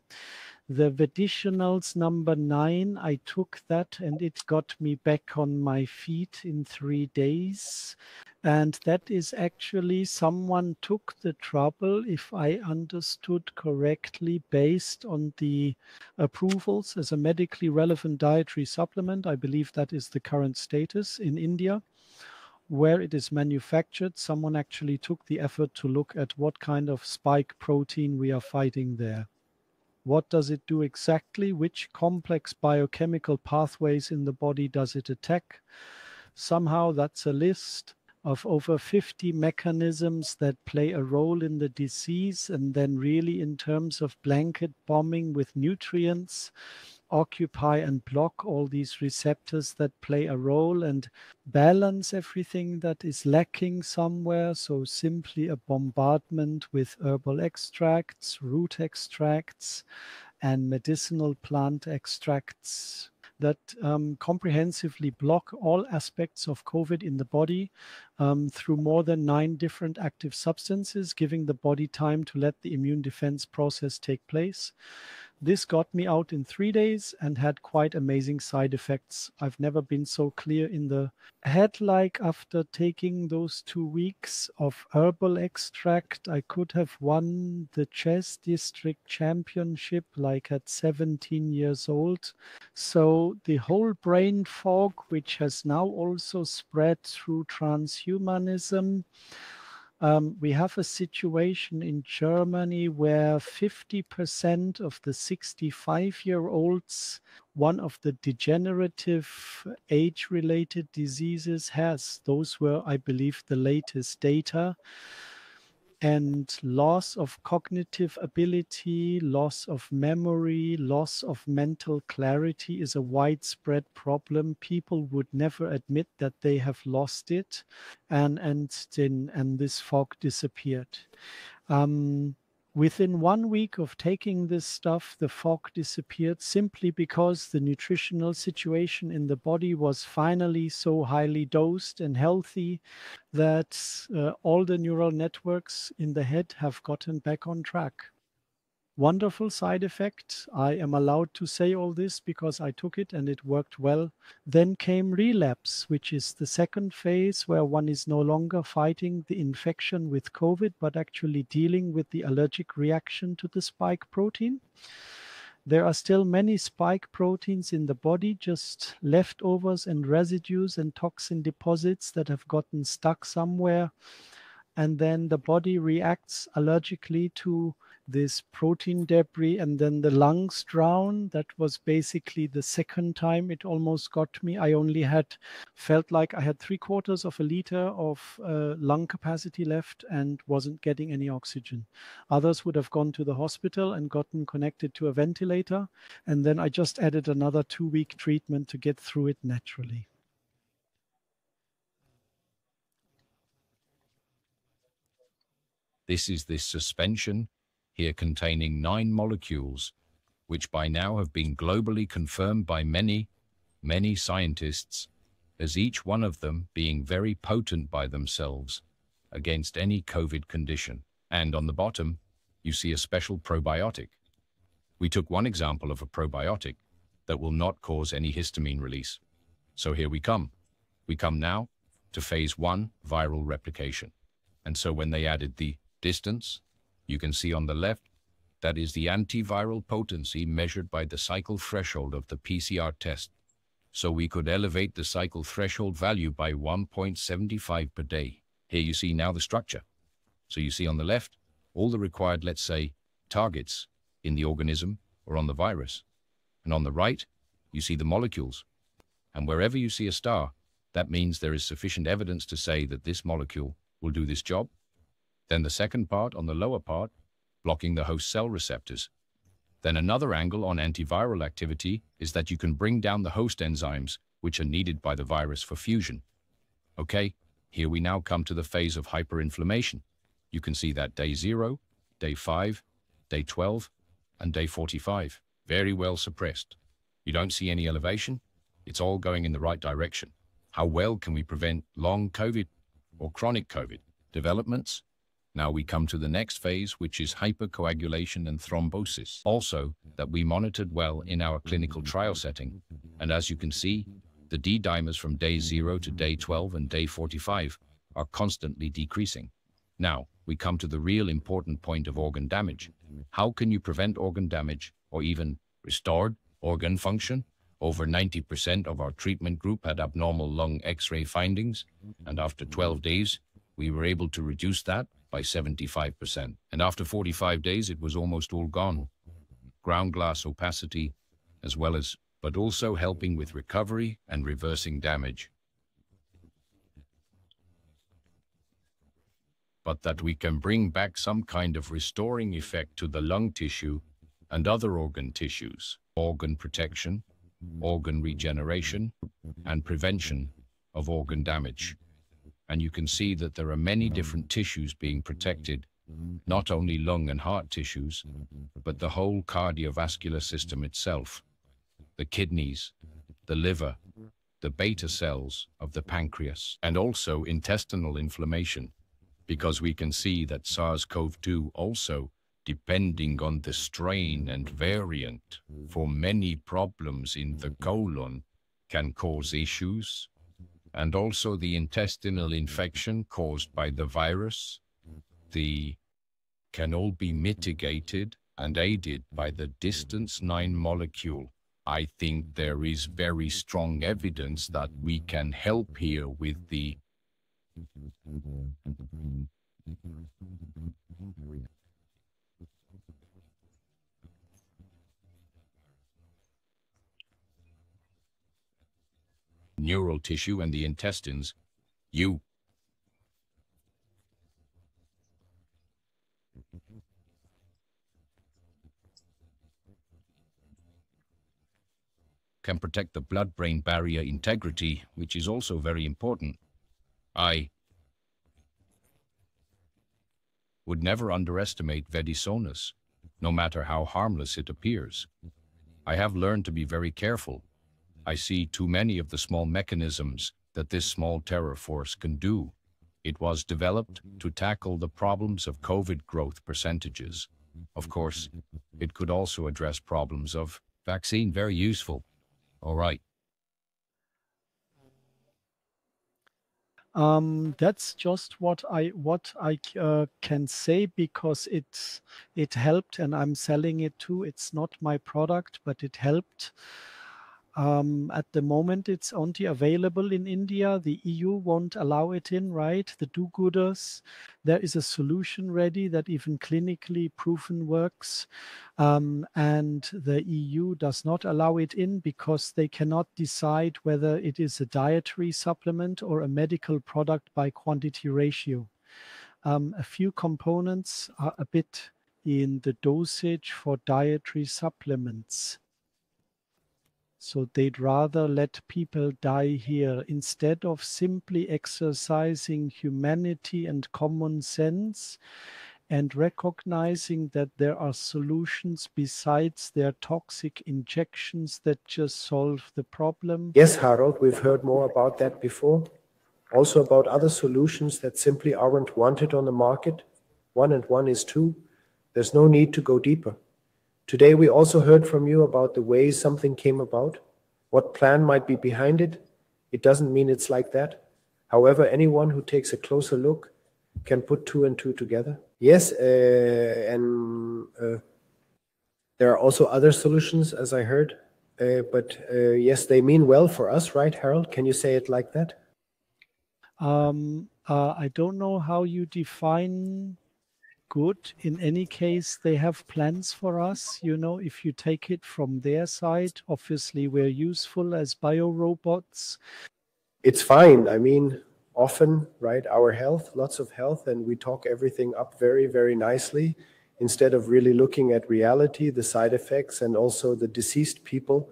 The Medicinals number 9, I took that and it got me back on my feet in 3 days. And that is actually, someone took the trouble, if I understood correctly, based on the approvals as a medically relevant dietary supplement. I believe that is the current status in India, where it is manufactured. Someone actually took the effort to look at what kind of spike protein we are fighting there. What does it do exactly? Which complex biochemical pathways in the body does it attack? Somehow that's a list of over 50 mechanisms that play a role in the disease, and then really in terms of blanket bombing with nutrients, occupy and block all these receptors that play a role and balance everything that is lacking somewhere. So simply a bombardment with herbal extracts, root extracts, and medicinal plant extracts that comprehensively block all aspects of COVID in the body through more than 9 different active substances, giving the body time to let the immune defense process take place. This got me out in 3 days and had quite amazing side effects. I've never been so clear in the head like after taking those 2 weeks of herbal extract. I could have won the chess district championship like at 17 years old. So the whole brain fog, which has now also spread through transhumanism, we have a situation in Germany where 50% of the 65-year-olds, one of the degenerative age-related diseases has. Those were, I believe, the latest data. And loss of cognitive ability, loss of memory, loss of mental clarity is a widespread problem. People would never admit that they have lost it, and this fog disappeared. Within 1 week of taking this stuff, the fog disappeared simply because the nutritional situation in the body was finally so highly dosed and healthy that all the neural networks in the head have gotten back on track. Wonderful side effect. I am allowed to say all this because I took it and it worked well. Then came relapse, which is the second phase where one is no longer fighting the infection with COVID, but actually dealing with the allergic reaction to the spike protein. There are still many spike proteins in the body, just leftovers and residues and toxin deposits that have gotten stuck somewhere. And then the body reacts allergically to this protein debris, and then the lungs drown. That was basically the second time it almost got me. I only felt like I had 3/4 of a liter of lung capacity left and wasn't getting any oxygen. Others would have gone to the hospital and gotten connected to a ventilator. And then I just added another 2-week treatment to get through it naturally. This is this suspension, here containing 9 molecules, which by now have been globally confirmed by many, many scientists, as each one of them being very potent by themselves against any COVID condition. And on the bottom, you see a special probiotic. We took one example of a probiotic that will not cause any histamine release. So here we come. We come now to phase 1, viral replication. And so when they added the distance, you can see on the left, that is the antiviral potency measured by the cycle threshold of the PCR test. So we could elevate the cycle threshold value by 1.75 per day. Here you see now the structure. So you see on the left, all the required, let's say, targets in the organism or on the virus. And on the right, you see the molecules. And wherever you see a star, that means there is sufficient evidence to say that this molecule will do this job. Then the second part on the lower part, blocking the host cell receptors. Then another angle on antiviral activity is that you can bring down the host enzymes which are needed by the virus for fusion. Okay, here we now come to the phase of hyperinflammation. You can see that day 0, day 5, day 12, and day 45. Very well suppressed. You don't see any elevation. It's all going in the right direction. How well can we prevent long COVID or chronic COVID developments? Now we come to the next phase, which is hypercoagulation and thrombosis. Also, that we monitored well in our clinical trial setting. And as you can see, the D-dimers from day 0 to day 12 and day 45 are constantly decreasing. Now, we come to the real important point of organ damage. How can you prevent organ damage or even restored organ function? Over 90% of our treatment group had abnormal lung X-ray findings, and after 12 days, we were able to reduce that by 75%. And after 45 days, it was almost all gone. Ground glass opacity, as well as, but also helping with recovery and reversing damage. But that we can bring back some kind of restoring effect to the lung tissue and other organ tissues, organ protection, organ regeneration, and prevention of organ damage. And you can see that there are many different tissues being protected, not only lung and heart tissues, but the whole cardiovascular system itself, the kidneys, the liver, the beta cells of the pancreas, and also intestinal inflammation, because we can see that SARS-CoV-2 also, depending on the strain and variant, for many problems in the colon, can cause issues. And also the intestinal infection caused by the virus, can all be mitigated and aided by the distance 9 molecule. I think there is very strong evidence that we can help here with the neural tissue and the intestines. You can protect the blood-brain barrier integrity, which is also very important. I would never underestimate Vedisonus, no matter how harmless it appears. I have learned to be very careful. I see too many of the small mechanisms that this small terror force can do. It was developed to tackle the problems of COVID growth percentages. Of course, it could also address problems of vaccine. Very useful. All right. That's just what I can say, because it helped, and I'm selling it too. It's not my product, but it helped. At the moment, it's only available in India. The EU won't allow it in, right? The do-gooders. There is a solution ready that even clinically proven works. And the EU does not allow it in because they cannot decide whether it is a dietary supplement or a medical product by quantity ratio. A few components are a bit in the dosage for dietary supplements. So they'd rather let people die here instead of simply exercising humanity and common sense and recognizing that there are solutions besides their toxic injections that just solve the problem. Yes, Harald, we've heard more about that before. Also about other solutions that simply aren't wanted on the market. 1 and 1 is 2. There's no need to go deeper. Today we also heard from you about the way something came about, what plan might be behind it. It doesn't mean it's like that. However, anyone who takes a closer look can put 2 and 2 together. Yes, and there are also other solutions, as I heard, but yes, they mean well for us, right, Harald? Can you say it like that? I don't know how you define good. In any case, they have plans for us. You know, if you take it from their side, obviously we're useful as biorobots. It's fine. I mean, often, right, our health, lots of health, and we talk everything up very, very nicely instead of really looking at reality, the side effects, and also the deceased people,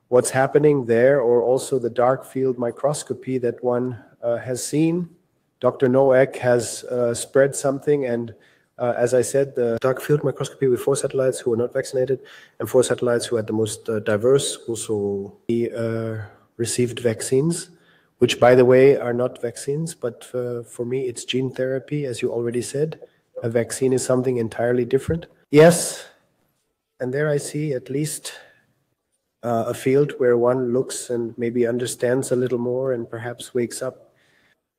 what's happening there, or also the dark field microscopy that one has seen. Dr. Noack has spread something, and as I said, the dark field microscopy with 4 satellites who were not vaccinated and 4 satellites who had the most diverse also received vaccines, which, by the way, are not vaccines, but for me it's gene therapy, as you already said. A vaccine is something entirely different. Yes, and there I see at least a field where one looks and maybe understands a little more and perhaps wakes up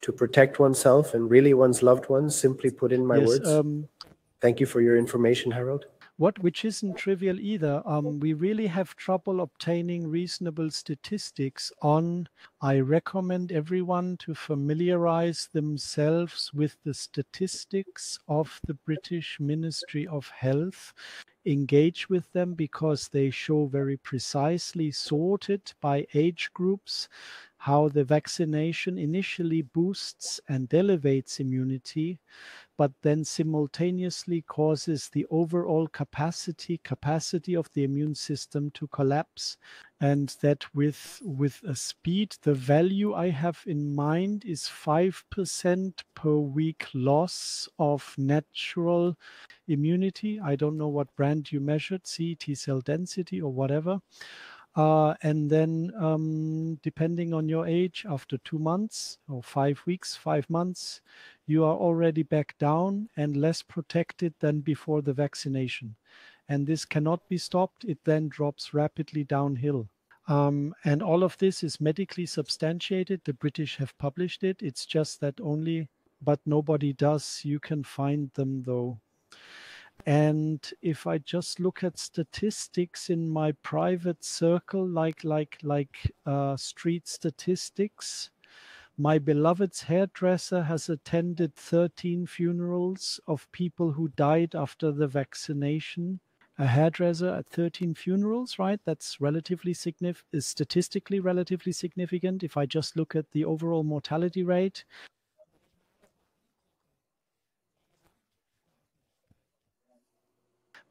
to protect oneself and really one's loved ones. Simply put in my words. Thank you for your information, Harald. Which isn't trivial either. We really have trouble obtaining reasonable statistics on. I recommend everyone to familiarize themselves with the statistics of the British Ministry of Health. Engage with them because they show very precisely sorted by age groups how the vaccination initially boosts and elevates immunity, but then simultaneously causes the overall capacity of the immune system to collapse. And that with a speed, the value I have in mind is 5% per week loss of natural immunity. I don't know what brand you measured, T cell density or whatever. And then depending on your age, after 2 months or 5 weeks, 5 months, you are already back down and less protected than before the vaccination. And this cannot be stopped. It then drops rapidly downhill. And all of this is medically substantiated. The British have published it. It's just that but nobody does. You can find them though. And if I just look at statistics in my private circle, like street statistics, my beloved's hairdresser has attended 13 funerals of people who died after the vaccination. A hairdresser at 13 funerals, right? That's relatively is statistically relatively significant. If I just look at the overall mortality rate,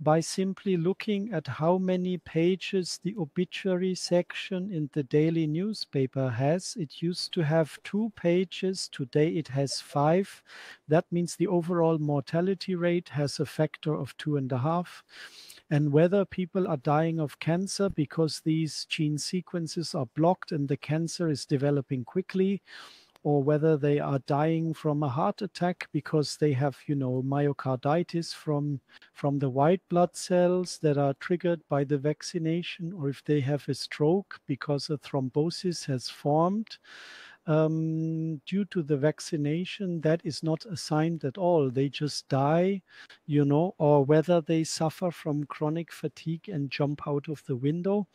by simply looking at how many pages the obituary section in the daily newspaper has. It used to have 2 pages. Today it has 5. That means the overall mortality rate has a factor of 2.5. And whether people are dying of cancer because these gene sequences are blocked and the cancer is developing quickly, or whether they are dying from a heart attack because they have, myocarditis from the white blood cells that are triggered by the vaccination, or if they have a stroke because a thrombosis has formed due to the vaccination, that is not assigned at all. They just die, or whether they suffer from chronic fatigue and jump out of the window.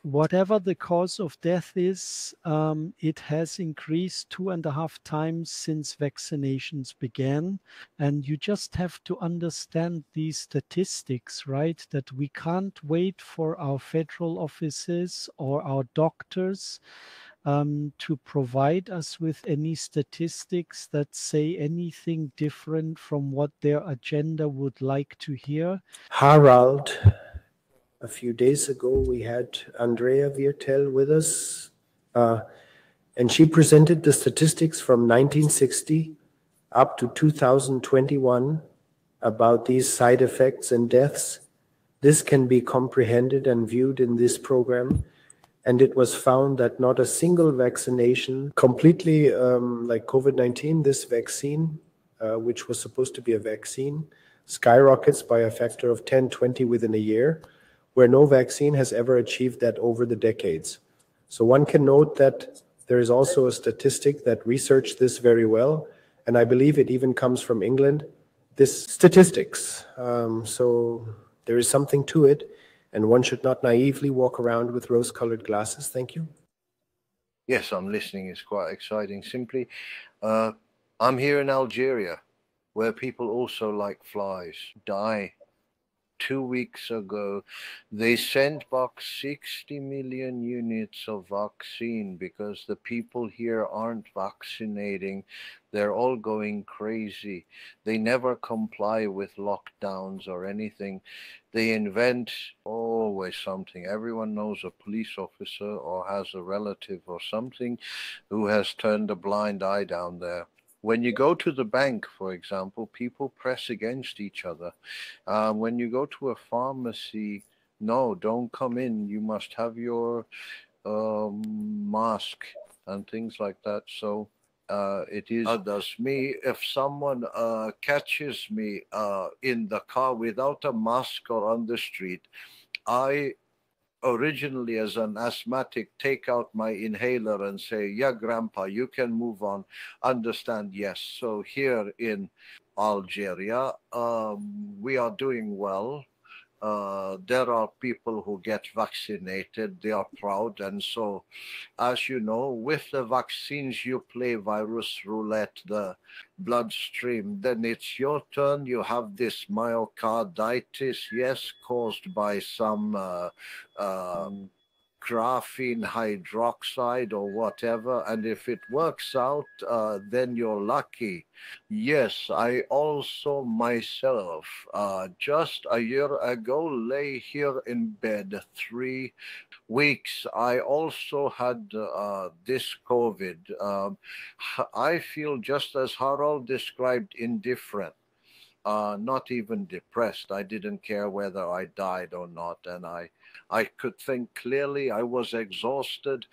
Whatever the cause of death is, it has increased 2.5 times since vaccinations began. And you just have to understand these statistics, right? That we can't wait for our federal offices or our doctors to provide us with any statistics that say anything different from what their agenda would like to hear. Harald, a few days ago, we had Andrea Viertel with us, and she presented the statistics from 1960 up to 2021 about these side effects and deaths. This can be comprehended and viewed in this program, and it was found that not a single vaccination, completely like COVID-19, this vaccine, which was supposed to be a vaccine, skyrockets by a factor of 10, 20 within a year, where no vaccine has ever achieved that over the decades. So one can note that there is also a statistic that researched this very well, and I believe it even comes from England, this statistics. So there is something to it, and one should not naively walk around with rose-colored glasses. Thank you. Yes, I'm listening. It's quite exciting. Simply, I'm here in Algeria, where people also like flies die. 2 weeks ago, they sent back 60 million units of vaccine because the people here aren't vaccinating. They're all going crazy. They never comply with lockdowns or anything. They invent always something. Everyone knows a police officer or has a relative or something who has turned a blind eye down there. When you go to the bank, for example, people press against each other. When you go to a pharmacy, no, don't come in. You must have your mask and things like that. So it is others. Me, if someone catches me in the car without a mask or on the street, I originally as an asthmatic take out my inhaler and say, yeah, grandpa, you can move on. Understand? Yes. So here in Algeria, we are doing well. There are people who get vaccinated. They are proud. And so, as you know, with the vaccines, you play virus roulette, the bloodstream. Then it's your turn. You have this myocarditis, yes, caused by some graphene hydroxide or whatever, and if it works out, then you're lucky. Yes, I also myself, just a year ago, lay here in bed 3 weeks. I also had this COVID. I feel just as Harald described, indifferent. Not even depressed. I didn't care whether I died or not, and I could think clearly. I was exhausted.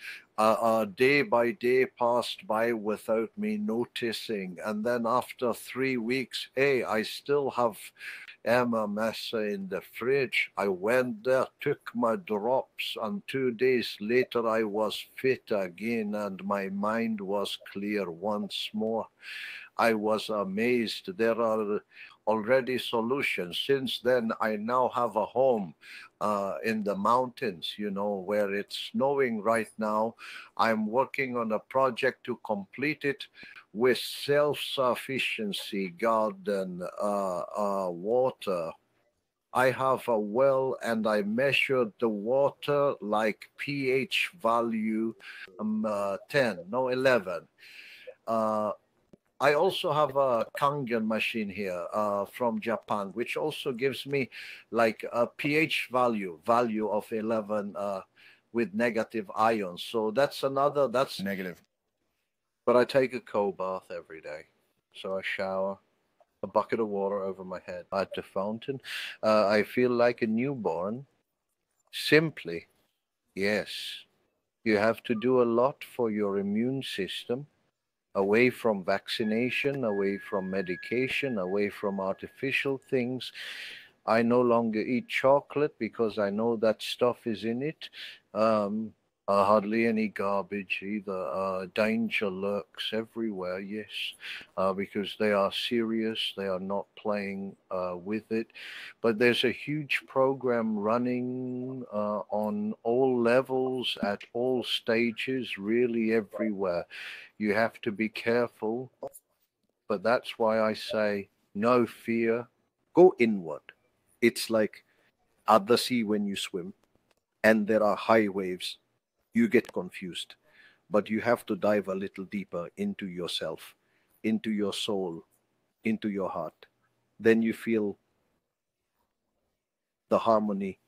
Day by day passed by without me noticing, and then after 3 weeks, hey, I still have MMS in the fridge. I went there, took my drops, and 2 days later I was fit again, and my mind was clear once more. I was amazed. There are already solutions. Since then, I now have a home in the mountains, where it's snowing right now. I'm working on a project to complete it with self-sufficiency, garden, water. I have a well, and I measured the water like pH value 11. I also have a Kangen machine here from Japan, which also gives me like a pH value of 11 with negative ions. So that's negative. But I take a cold bath every day. So I shower, a bucket of water over my head at the fountain. I feel like a newborn. Simply, yes, you have to do a lot for your immune system. away from vaccination, away from medication, away from artificial things. I no longer eat chocolate because I know that stuff is in it. Hardly any garbage either. Danger lurks everywhere, yes, because they are serious. They are not playing with it. But there's a huge program running on all levels, at all stages, really everywhere. You have to be careful. But that's why I say no fear. Go inward. It's like at the sea when you swim and there are high waves. You get confused, but you have to dive a little deeper into yourself, into your soul, into your heart. Then you feel the harmony,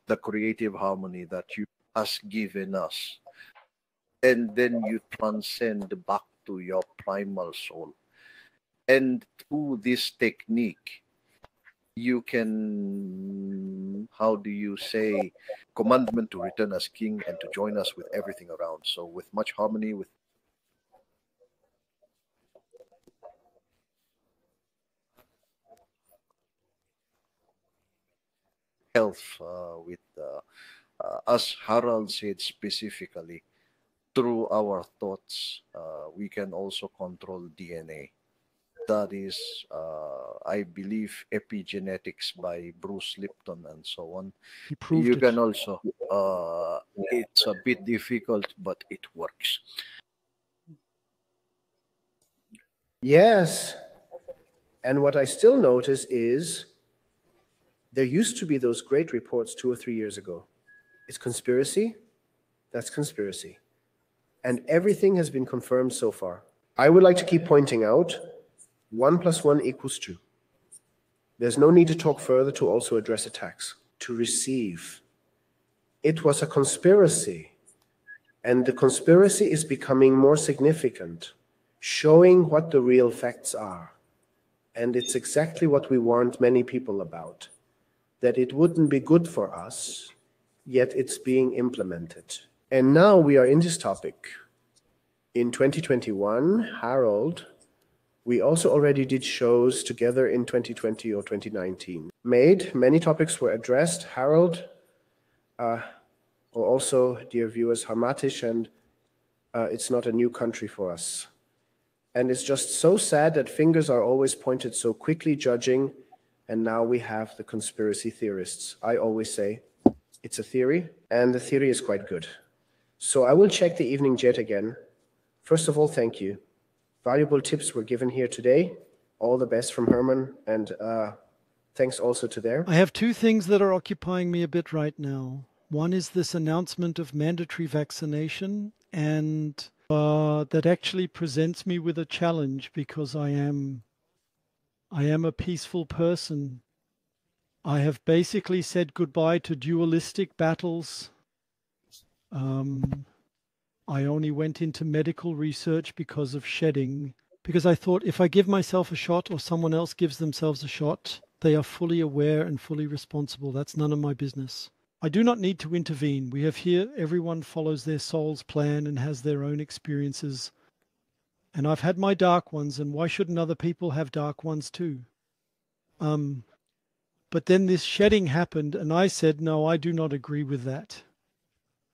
the creative harmony that you has given us. And then you transcend back to your primal soul. And through this technique, you can, how do you say, commandment to return as king and to join us with everything around. So with much harmony, with health, with as Harald said specifically, through our thoughts, we can also control DNA. That is, I believe, epigenetics by Bruce Lipton and so on. He proved You it. can also, it's a bit difficult, but it works. Yes. And what I still notice is there used to be those great reports 2 or 3 years ago. It's conspiracy. That's conspiracy. And everything has been confirmed so far. I would like to keep pointing out 1 + 1 = 2. There's no need to talk further to also address attacks. To receive. It was a conspiracy. And the conspiracy is becoming more significant, showing what the real facts are. And it's exactly what we warned many people about, that it wouldn't be good for us, yet it's being implemented. And now we are in this topic. In 2021, Harald, we also already did shows together in 2020 or 2019. Many topics were addressed. Harald, or also, dear viewers, Harmatisch, and it's not a new country for us. And it's just so sad that fingers are always pointed so quickly, judging, and now we have the conspiracy theorists. I always say it's a theory, and the theory is quite good. So I will check the evening jet again. First of all, thank you. Valuable tips were given here today. All the best from Herman, and thanks also to there. I have two things that are occupying me a bit right now. One is this announcement of mandatory vaccination, and that actually presents me with a challenge because I am a peaceful person. I have basically said goodbye to dualistic battles. I only went into medical research because of shedding, because I thought if I give myself a shot or someone else gives themselves a shot, they are fully aware and fully responsible. That's none of my business. I do not need to intervene. We have here, everyone follows their soul's plan and has their own experiences. And I've had my dark ones, and why shouldn't other people have dark ones too? But then this shedding happened, and I said, no, I do not agree with that.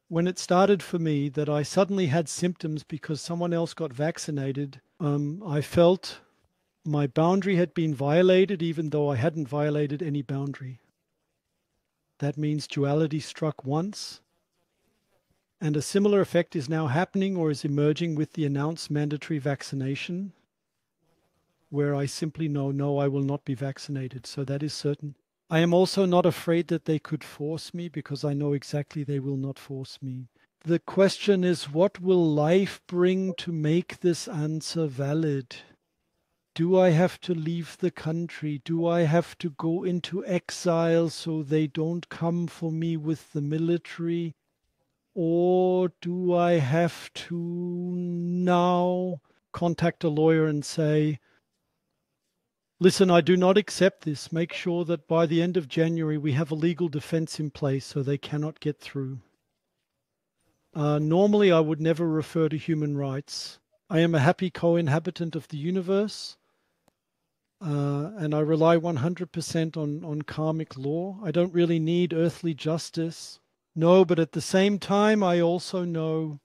When it started for me that I suddenly had symptoms because someone else got vaccinated, I felt my boundary had been violated even though I hadn't violated any boundary. That means duality struck once. And a similar effect is now happening or is emerging with the announced mandatory vaccination, where I simply know, no, I will not be vaccinated. So that is certain. I am also not afraid that they could force me because I know exactly they will not force me. The question is, what will life bring to make this answer valid? Do I have to leave the country? Do I have to go into exile so they don't come for me with the military? Or do I have to now contact a lawyer and say, listen, I do not accept this. Make sure that by the end of January we have a legal defense in place so they cannot get through. Normally I would never refer to human rights. I am a happy co-inhabitant of the universe, and I rely 100% on karmic law. I don't really need earthly justice. No, but at the same time, I also know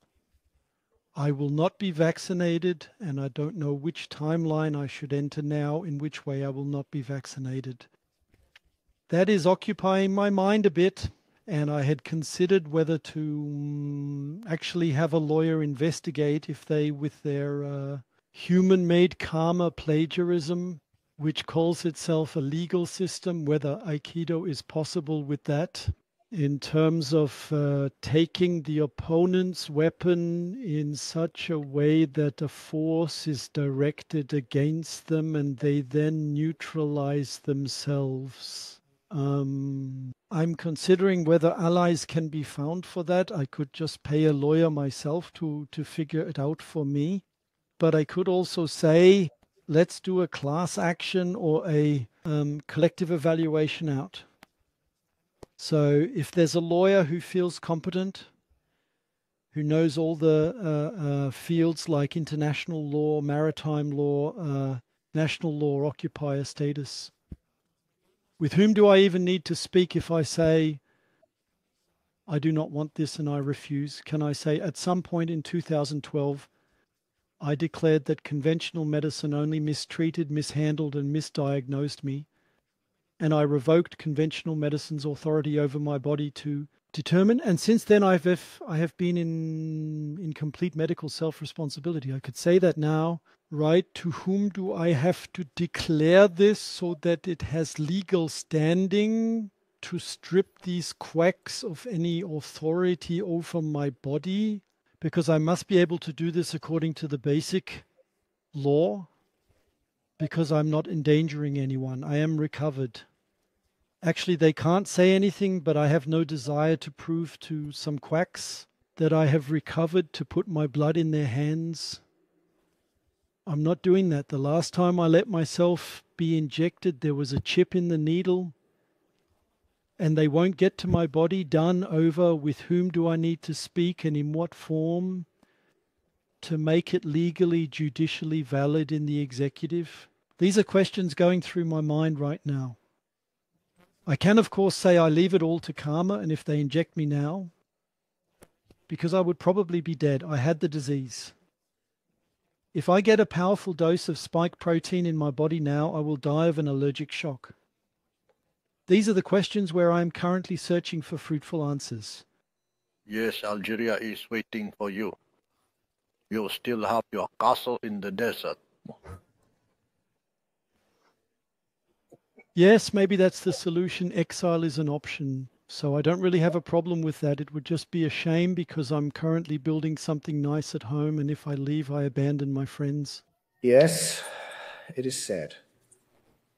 I will not be vaccinated, and I don't know which timeline I should enter now, in which way I will not be vaccinated. That is occupying my mind a bit, and I had considered whether to actually have a lawyer investigate if they, with their human-made karma plagiarism, which calls itself a legal system, whether Aikido is possible with that, in terms of taking the opponent's weapon in such a way that a force is directed against them and they then neutralize themselves. I'm considering whether allies can be found for that. I could just pay a lawyer myself to figure it out for me. But I could also say, let's do a class action or a collective evaluation out. So if there's a lawyer who feels competent, who knows all the fields like international law, maritime law, national law, occupier status, with whom do I even need to speak if I say, I do not want this and I refuse? Can I say, at some point in 2012, I declared that conventional medicine only mistreated, mishandled, and misdiagnosed me, and I revoked conventional medicine's authority over my body to determine. And since then, I have been in complete medical self-responsibility. I could say that now, right? To whom do I have to declare this so that it has legal standing to strip these quacks of any authority over my body? Because I must be able to do this according to the basic law, because I'm not endangering anyone. I am recovered. Actually, they can't say anything, but I have no desire to prove to some quacks that I have recovered to put my blood in their hands. I'm not doing that. The last time I let myself be injected, there was a chip in the needle, and they won't get to my body. Done, over. With whom do I need to speak and in what form to make it legally, judicially valid in the executive? These are questions going through my mind right now. I can, of course, say I leave it all to karma, and if they inject me now, because I would probably be dead. I had the disease. If I get a powerful dose of spike protein in my body now, I will die of an allergic shock. These are the questions where I am currently searching for fruitful answers. Yes, Algeria is waiting for you. You still have your castle in the desert. Yes, maybe that's the solution. Exile is an option. So I don't really have a problem with that. It would just be a shame because I'm currently building something nice at home, and if I leave, I abandon my friends. Yes, it is sad.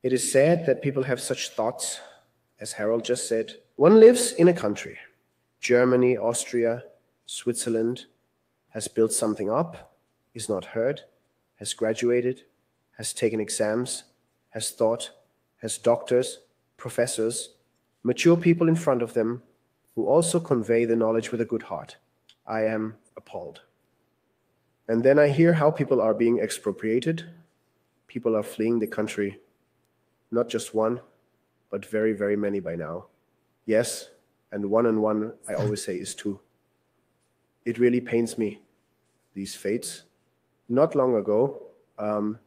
It is sad that people have such thoughts. As Harald just said, one lives in a country. Germany, Austria, Switzerland has built something up, is not heard, has graduated, has taken exams, has thought, has doctors, professors, mature people in front of them who also convey the knowledge with a good heart. I am appalled. And then I hear how people are being expropriated. People are fleeing the country. Not just one, but very, very many by now. Yes, and one, I always say, is two. It really pains me, these fates. Not long ago, an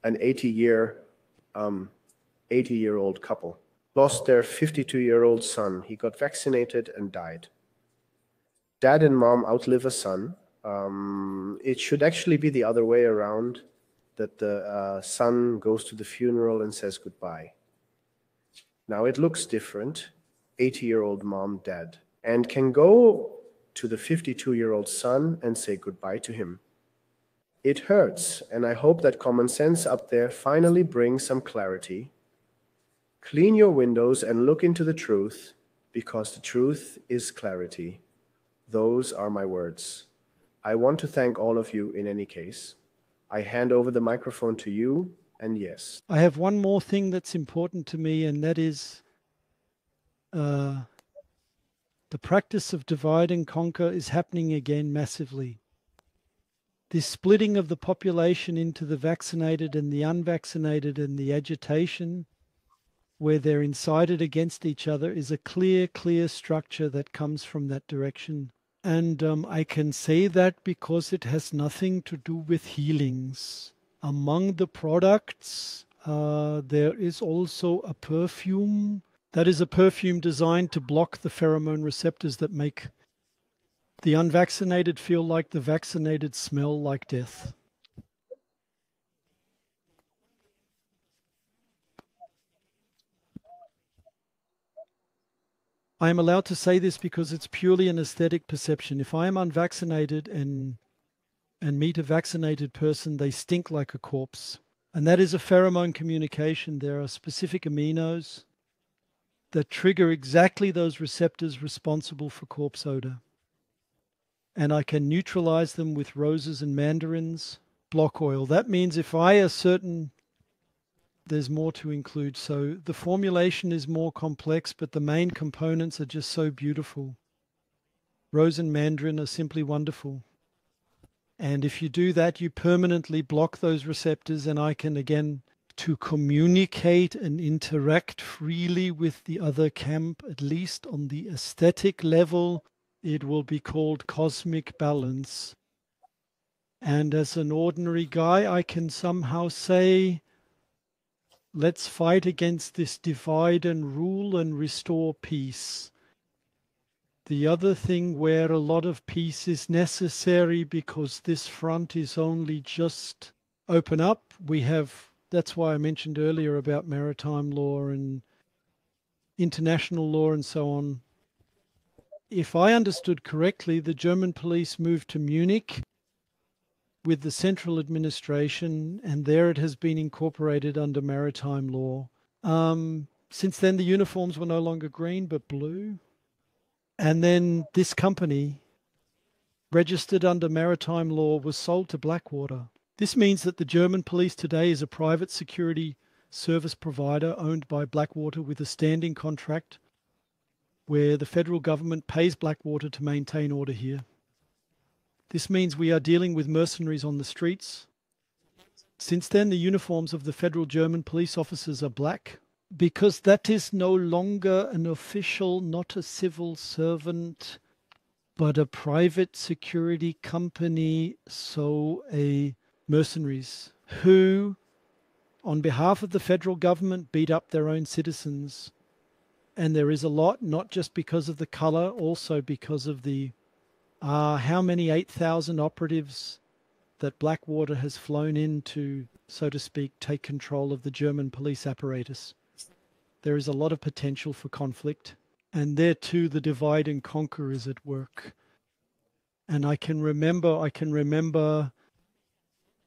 80-year-old couple lost their 52-year-old son. He got vaccinated and died. Dad and mom outlive a son. It should actually be the other way around, that the son goes to the funeral and says goodbye. Now it looks different. 80-year-old mom, dad, and can go to the 52-year-old son and say goodbye to him. It hurts, and I hope that common sense up there finally brings some clarity. Clean your windows and look into the truth, because the truth is clarity. Those are my words. I want to thank all of you in any case. I hand over the microphone to you, and yes. I have one more thing that's important to me, and that is the practice of divide and conquer is happening again massively. this splitting of the population into the vaccinated and the unvaccinated and the agitation where they're incited against each other is a clear structure that comes from that direction. And I can say that because it has nothing to do with healings. Among the products, there is also a perfume. That is a perfume designed to block the pheromone receptors that make the unvaccinated feel like the vaccinated smell like death. I am allowed to say this because it's purely an aesthetic perception. If I am unvaccinated and meet a vaccinated person, they stink like a corpse. And that is a pheromone communication. There are specific aminos that trigger exactly those receptors responsible for corpse odor. And I can neutralize them with roses and mandarins, block oil. That means if I are certain, there's more to include. So the formulation is more complex, but the main components are just so beautiful. Rose and mandarin are simply wonderful. And if you do that, you permanently block those receptors, and I can, again, to communicate and interact freely with the other camp, at least on the aesthetic level, it will be called cosmic balance. And as an ordinary guy, I can somehow say, let's fight against this divide and rule and restore peace. The other thing where a lot of peace is necessary, because this front is only just open up, we have, that's why I mentioned earlier about maritime law and international law and so on. If I understood correctly, the German police moved to Munich with the central administration, and there it has been incorporated under maritime law. Since then, the uniforms were no longer green, but blue. And then this company, registered under maritime law, was sold to Blackwater. This means that the German police today is a private security service provider owned by Blackwater with a standing contract where the federal government pays Blackwater to maintain order here. This means we are dealing with mercenaries on the streets. Since then, the uniforms of the federal German police officers are black, because that is no longer an official, not a civil servant, but a private security company, so a mercenaries who, on behalf of the federal government, beat up their own citizens. And there is a lot, not just because of the color, also because of the how many 8,000 operatives that Blackwater has flown in to, so to speak, take control of the German police apparatus. There is a lot of potential for conflict, and there too the divide and conquer is at work. And I can remember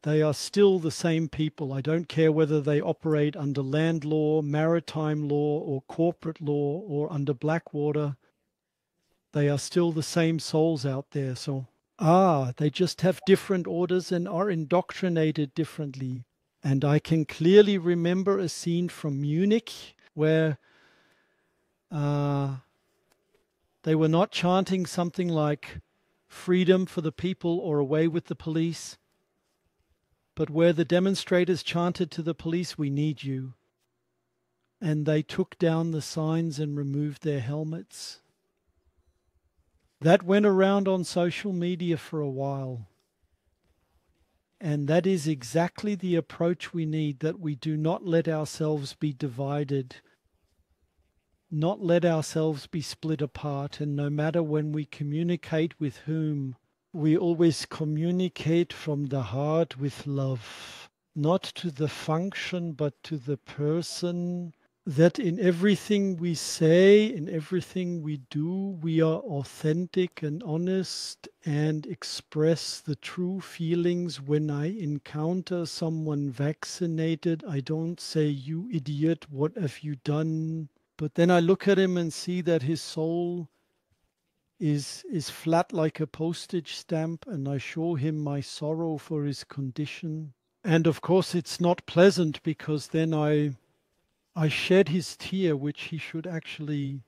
they are still the same people. I don't care whether they operate under land law, maritime law, or corporate law, or under Blackwater. They are still the same souls out there. So, they just have different orders and are indoctrinated differently. And I can clearly remember a scene from Munich where they were not chanting something like freedom for the people or away with the police, but where the demonstrators chanted to the police, "We need you." And they took down the signs and removed their helmets. That went around on social media for a while. And that is exactly the approach we need, that we do not let ourselves be divided, not let ourselves be split apart. And no matter when we communicate with whom, we always communicate from the heart with love, not to the function, but to the person. That in everything we say, in everything we do, we are authentic and honest and express the true feelings. When I encounter someone vaccinated, I don't say, "You idiot, what have you done?" But then I look at him and see that his soul is flat like a postage stamp, and I show him my sorrow for his condition. And of course it's not pleasant, because then I shed his tear, which he should actually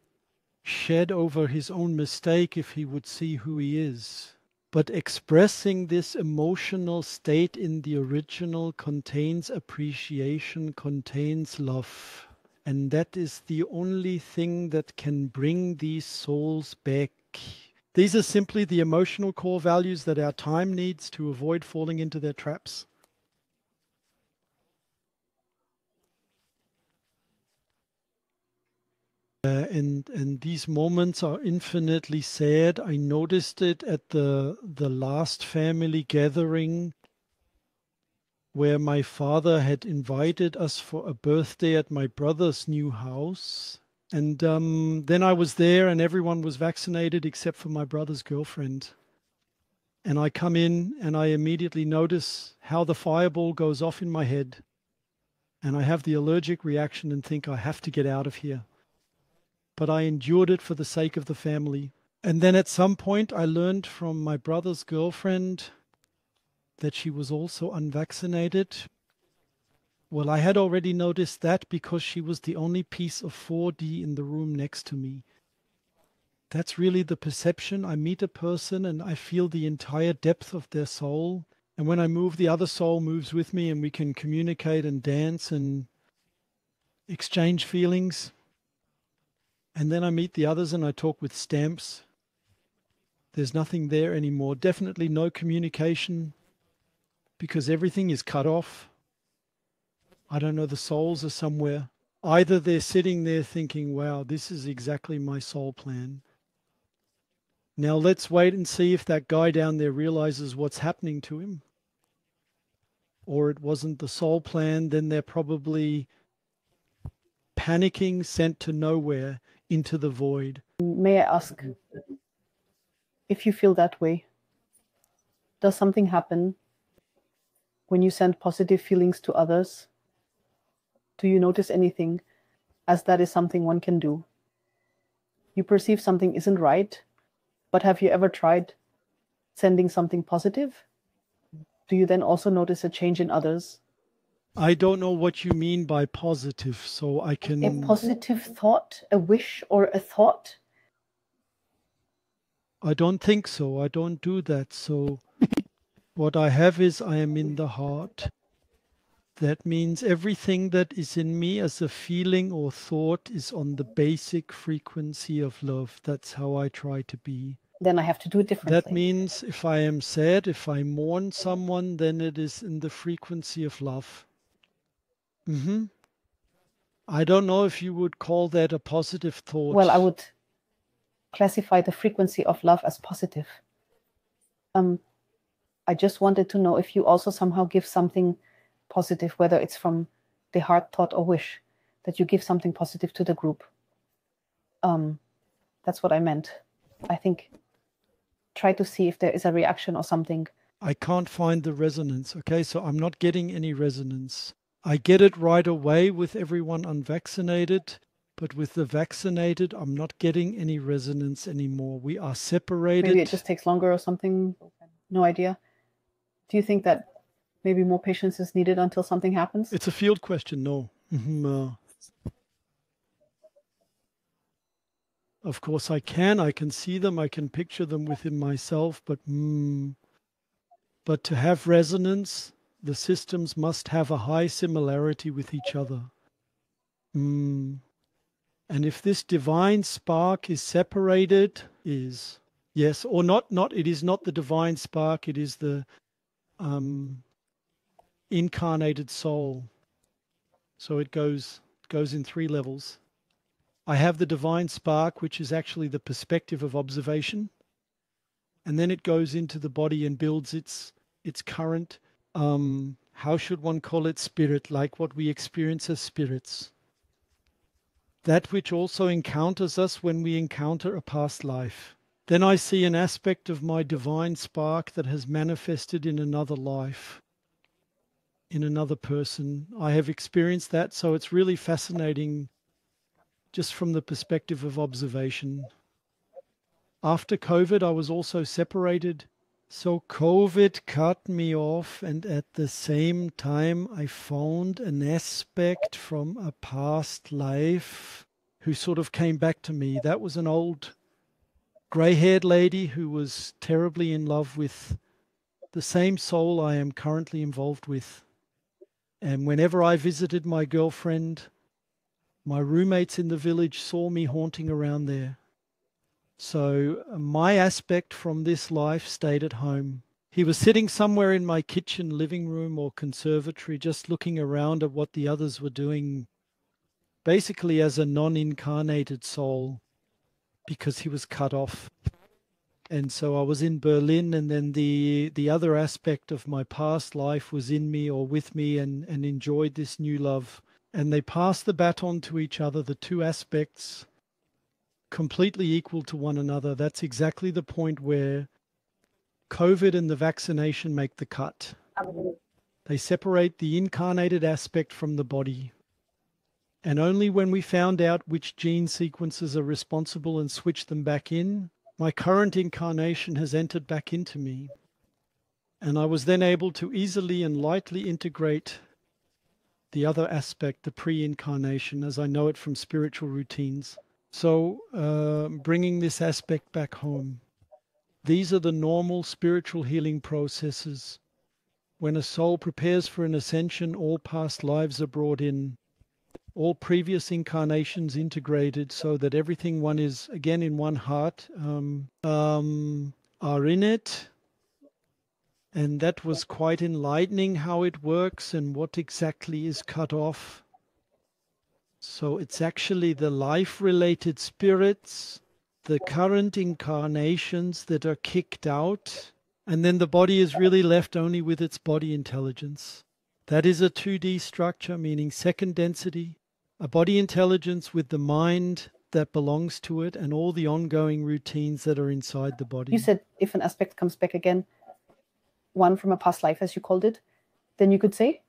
shed over his own mistake if he would see who he is. But expressing this emotional state in the original contains appreciation, contains love. And that is the only thing that can bring these souls back. These are simply the emotional core values that our time needs to avoid falling into their traps. And these moments are infinitely sad. I noticed it at the last family gathering where my father had invited us for a birthday at my brother's new house. And then I was there and everyone was vaccinated except for my brother's girlfriend. And I come in and I immediately notice how the fireball goes off in my head. And I have the allergic reaction and think I have to get out of here. But I endured it for the sake of the family. And then at some point I learned from my brother's girlfriend that she was also unvaccinated. Well, I had already noticed that because she was the only piece of 4D in the room next to me. That's really the perception. I meet a person and I feel the entire depth of their soul. And when I move, the other soul moves with me and we can communicate and dance and exchange feelings. And then I meet the others and I talk with stamps. There's nothing there anymore. Definitely no communication because everything is cut off. I don't know, the souls are somewhere. Either they're sitting there thinking, wow, this is exactly my soul plan. Now let's wait and see if that guy down there realizes what's happening to him. Or it wasn't the soul plan, then they're probably panicking, sent to nowhere, into the void. May I ask, if you feel that way, does something happen when you send positive feelings to others? Do you notice anything, as that is something one can do? You perceive something isn't right, but have you ever tried sending something positive? Do you then also notice a change in others? I don't know what you mean by positive, so I can... A positive thought, a wish or a thought? I don't think so. I don't do that. So what I have is I am in the heart. That means everything that is in me as a feeling or thought is on the basic frequency of love. That's how I try to be. Then I have to do it differently. That means if I am sad, if I mourn someone, then it is in the frequency of love. I don't know if you would call that a positive thought. Well, I would classify the frequency of love as positive. I just wanted to know if you also somehow give something positive, whether it's from the heart, thought, or wish, that you give something positive to the group. That's what I meant. I think try to see if there is a reaction or something. I can't find the resonance, okay? So I'm not getting any resonance. I get it right away with everyone unvaccinated, but with the vaccinated, I'm not getting any resonance anymore. We are separated. Maybe it just takes longer or something. No idea. Do you think that maybe more patience is needed until something happens? It's a field question, no. Of course I can see them, I can picture them within myself, but to have resonance, the systems must have a high similarity with each other. And if this divine spark is separated, yes, or not, it is not the divine spark, it is the incarnated soul. So it goes in 3 levels. I have the divine spark, which is actually the perspective of observation. And then it goes into the body and builds its current, how should one call it, spirit, like what we experience as spirits. That which also encounters us when we encounter a past life. Then I see an aspect of my divine spark that has manifested in another life, in another person. I have experienced that, so it's really fascinating just from the perspective of observation. After COVID, I was also separated. So COVID cut me off, and at the same time I found an aspect from a past life who sort of came back to me. That was an old grey-haired lady who was terribly in love with the same soul I am currently involved with. And whenever I visited my girlfriend, my roommates in the village saw me haunting around there. So my aspect from this life stayed at home. He was sitting somewhere in my kitchen, living room or conservatory, just looking around at what the others were doing, basically as a non-incarnated soul, because he was cut off. And so I was in Berlin, and then the other aspect of my past life was in me or with me and enjoyed this new love. And they passed the baton to each other, the two aspects, completely equal to one another. That's exactly the point where COVID and the vaccination make the cut. They separate the incarnated aspect from the body. And only when we found out which gene sequences are responsible and switched them back in, my current incarnation has entered back into me. And I was then able to easily and lightly integrate the other aspect, the pre-incarnation, as I know it from spiritual routines. So bringing this aspect back home. These are the normal spiritual healing processes. When a soul prepares for an ascension, all past lives are brought in, all previous incarnations integrated, so that everything one is, again, in one heart, are in it. And that was quite enlightening how it works and what exactly is cut off. So it's actually the life-related spirits, the current incarnations that are kicked out, and then the body is really left only with its body intelligence. That is a 2D structure, meaning second density, a body intelligence with the mind that belongs to it and all the ongoing routines that are inside the body. You said if an aspect comes back again, one from a past life, as you called it, then you could say,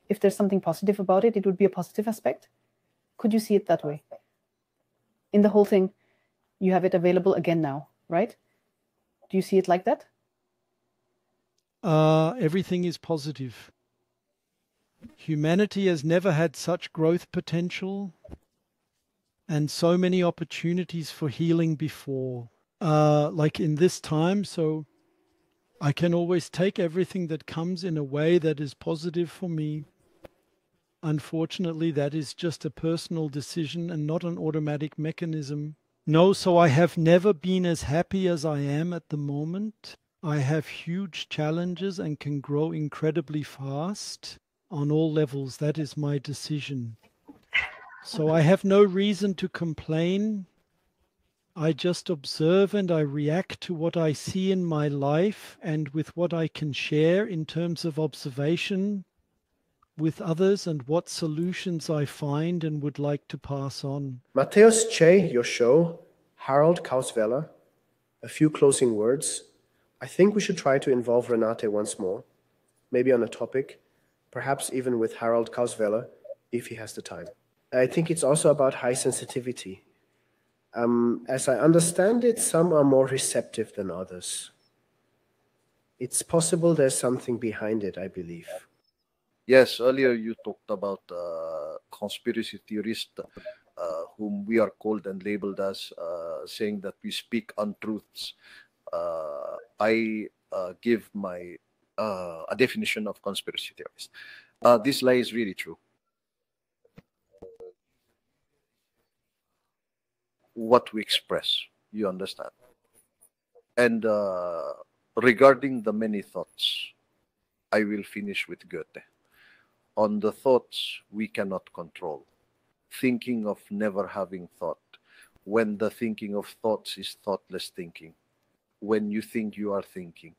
if there's something positive about it, it would be a positive aspect. Could you see it that way? In the whole thing, you have it available again now, right? Do you see it like that? Everything is positive. Humanity has never had such growth potential and so many opportunities for healing before, like in this time. So I can always take everything that comes in a way that is positive for me. Unfortunately, that is just a personal decision and not an automatic mechanism. No, so I have never been as happy as I am at the moment. I have huge challenges and can grow incredibly fast on all levels. That is my decision. So I have no reason to complain. I just observe and I react to what I see in my life and with what I can share in terms of observation with others and what solutions I find and would like to pass on. Matthäus Che, your show, Harald Kautz, a few closing words. I think we should try to involve Renate once more, maybe on a topic, perhaps even with Harald Kautz if he has the time. I think it's also about high sensitivity. As I understand it, some are more receptive than others. It's possible there's something behind it, I believe. Yes, earlier you talked about conspiracy theorists, whom we are called and labeled as saying that we speak untruths. I give my a definition of conspiracy theorists. This lie is really true. What we express, you understand. And regarding the many thoughts, I will finish with Goethe. On the thoughts we cannot control. Thinking of never having thought. When the thinking of thoughts is thoughtless thinking. When you think you are thinking,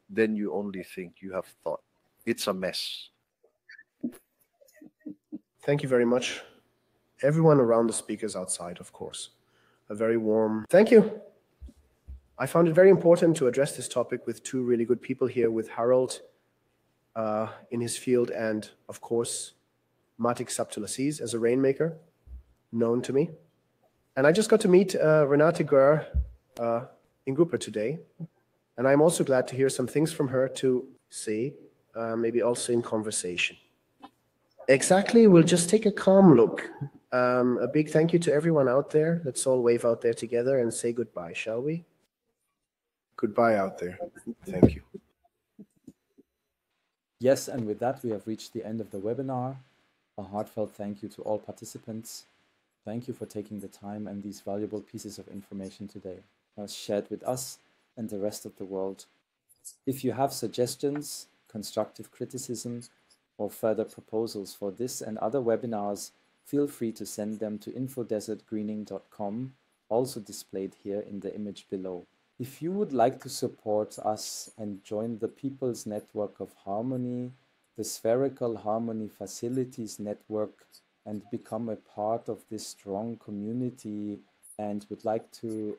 then you only think you have thought. It's a mess. Thank you very much. Everyone around the speakers outside, of course. A very warm thank you. I found it very important to address this topic with two really good people here, with Harald in his field and, of course, Madjid Abdellaziz as a rainmaker, known to me. And I just got to meet Renate Gör in Gruppe today. And I'm also glad to hear some things from her to say, maybe also in conversation. Exactly, we'll just take a calm look A big thank you to everyone out there. Let's all wave out there together and say goodbye, shall we? Goodbye out there. Thank you. Yes, and with that, we have reached the end of the webinar. A heartfelt thank you to all participants. Thank you for taking the time and these valuable pieces of information today, shared with us and the rest of the world. If you have suggestions, constructive criticism, or further proposals for this and other webinars, feel free to send them to infodesertgreening.com, also displayed here in the image below. If you would like to support us and join the People's Network of Harmony, the Spherical Harmony Facilities Network, and become a part of this strong community, and would like to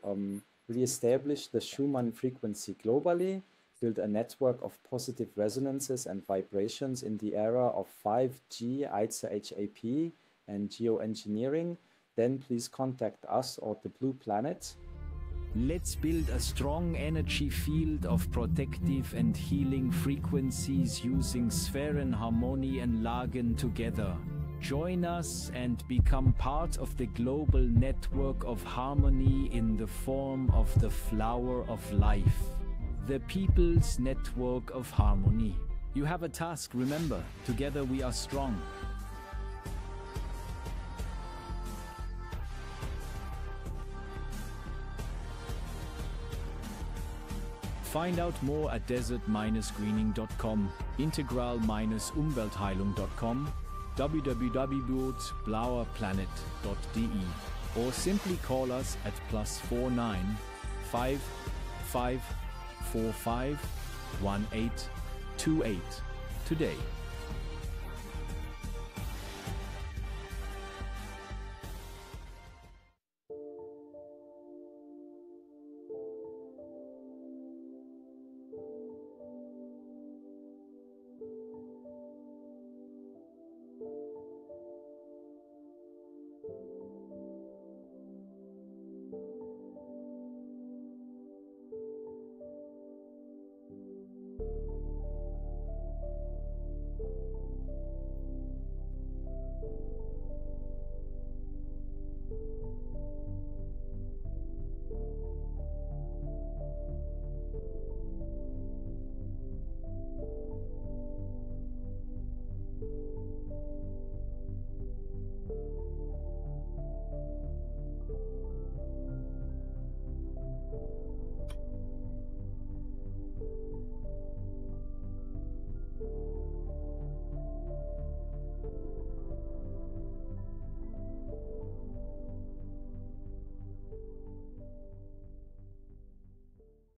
re-establish the Schumann frequency globally, build a network of positive resonances and vibrations in the era of 5G, HAP, and geoengineering, then please contact us or the Blue Planet. Let's build a strong energy field of protective and healing frequencies using Sphärenharmonie and Lagen together. Join us and become part of the global network of harmony in the form of the flower of life. The People's Network of Harmony. You have a task, remember, together we are strong. Find out more at desert-greening.com, integral-umweltheilung.com, www.blauerplanet.de, or simply call us at +49 5545 1828 today.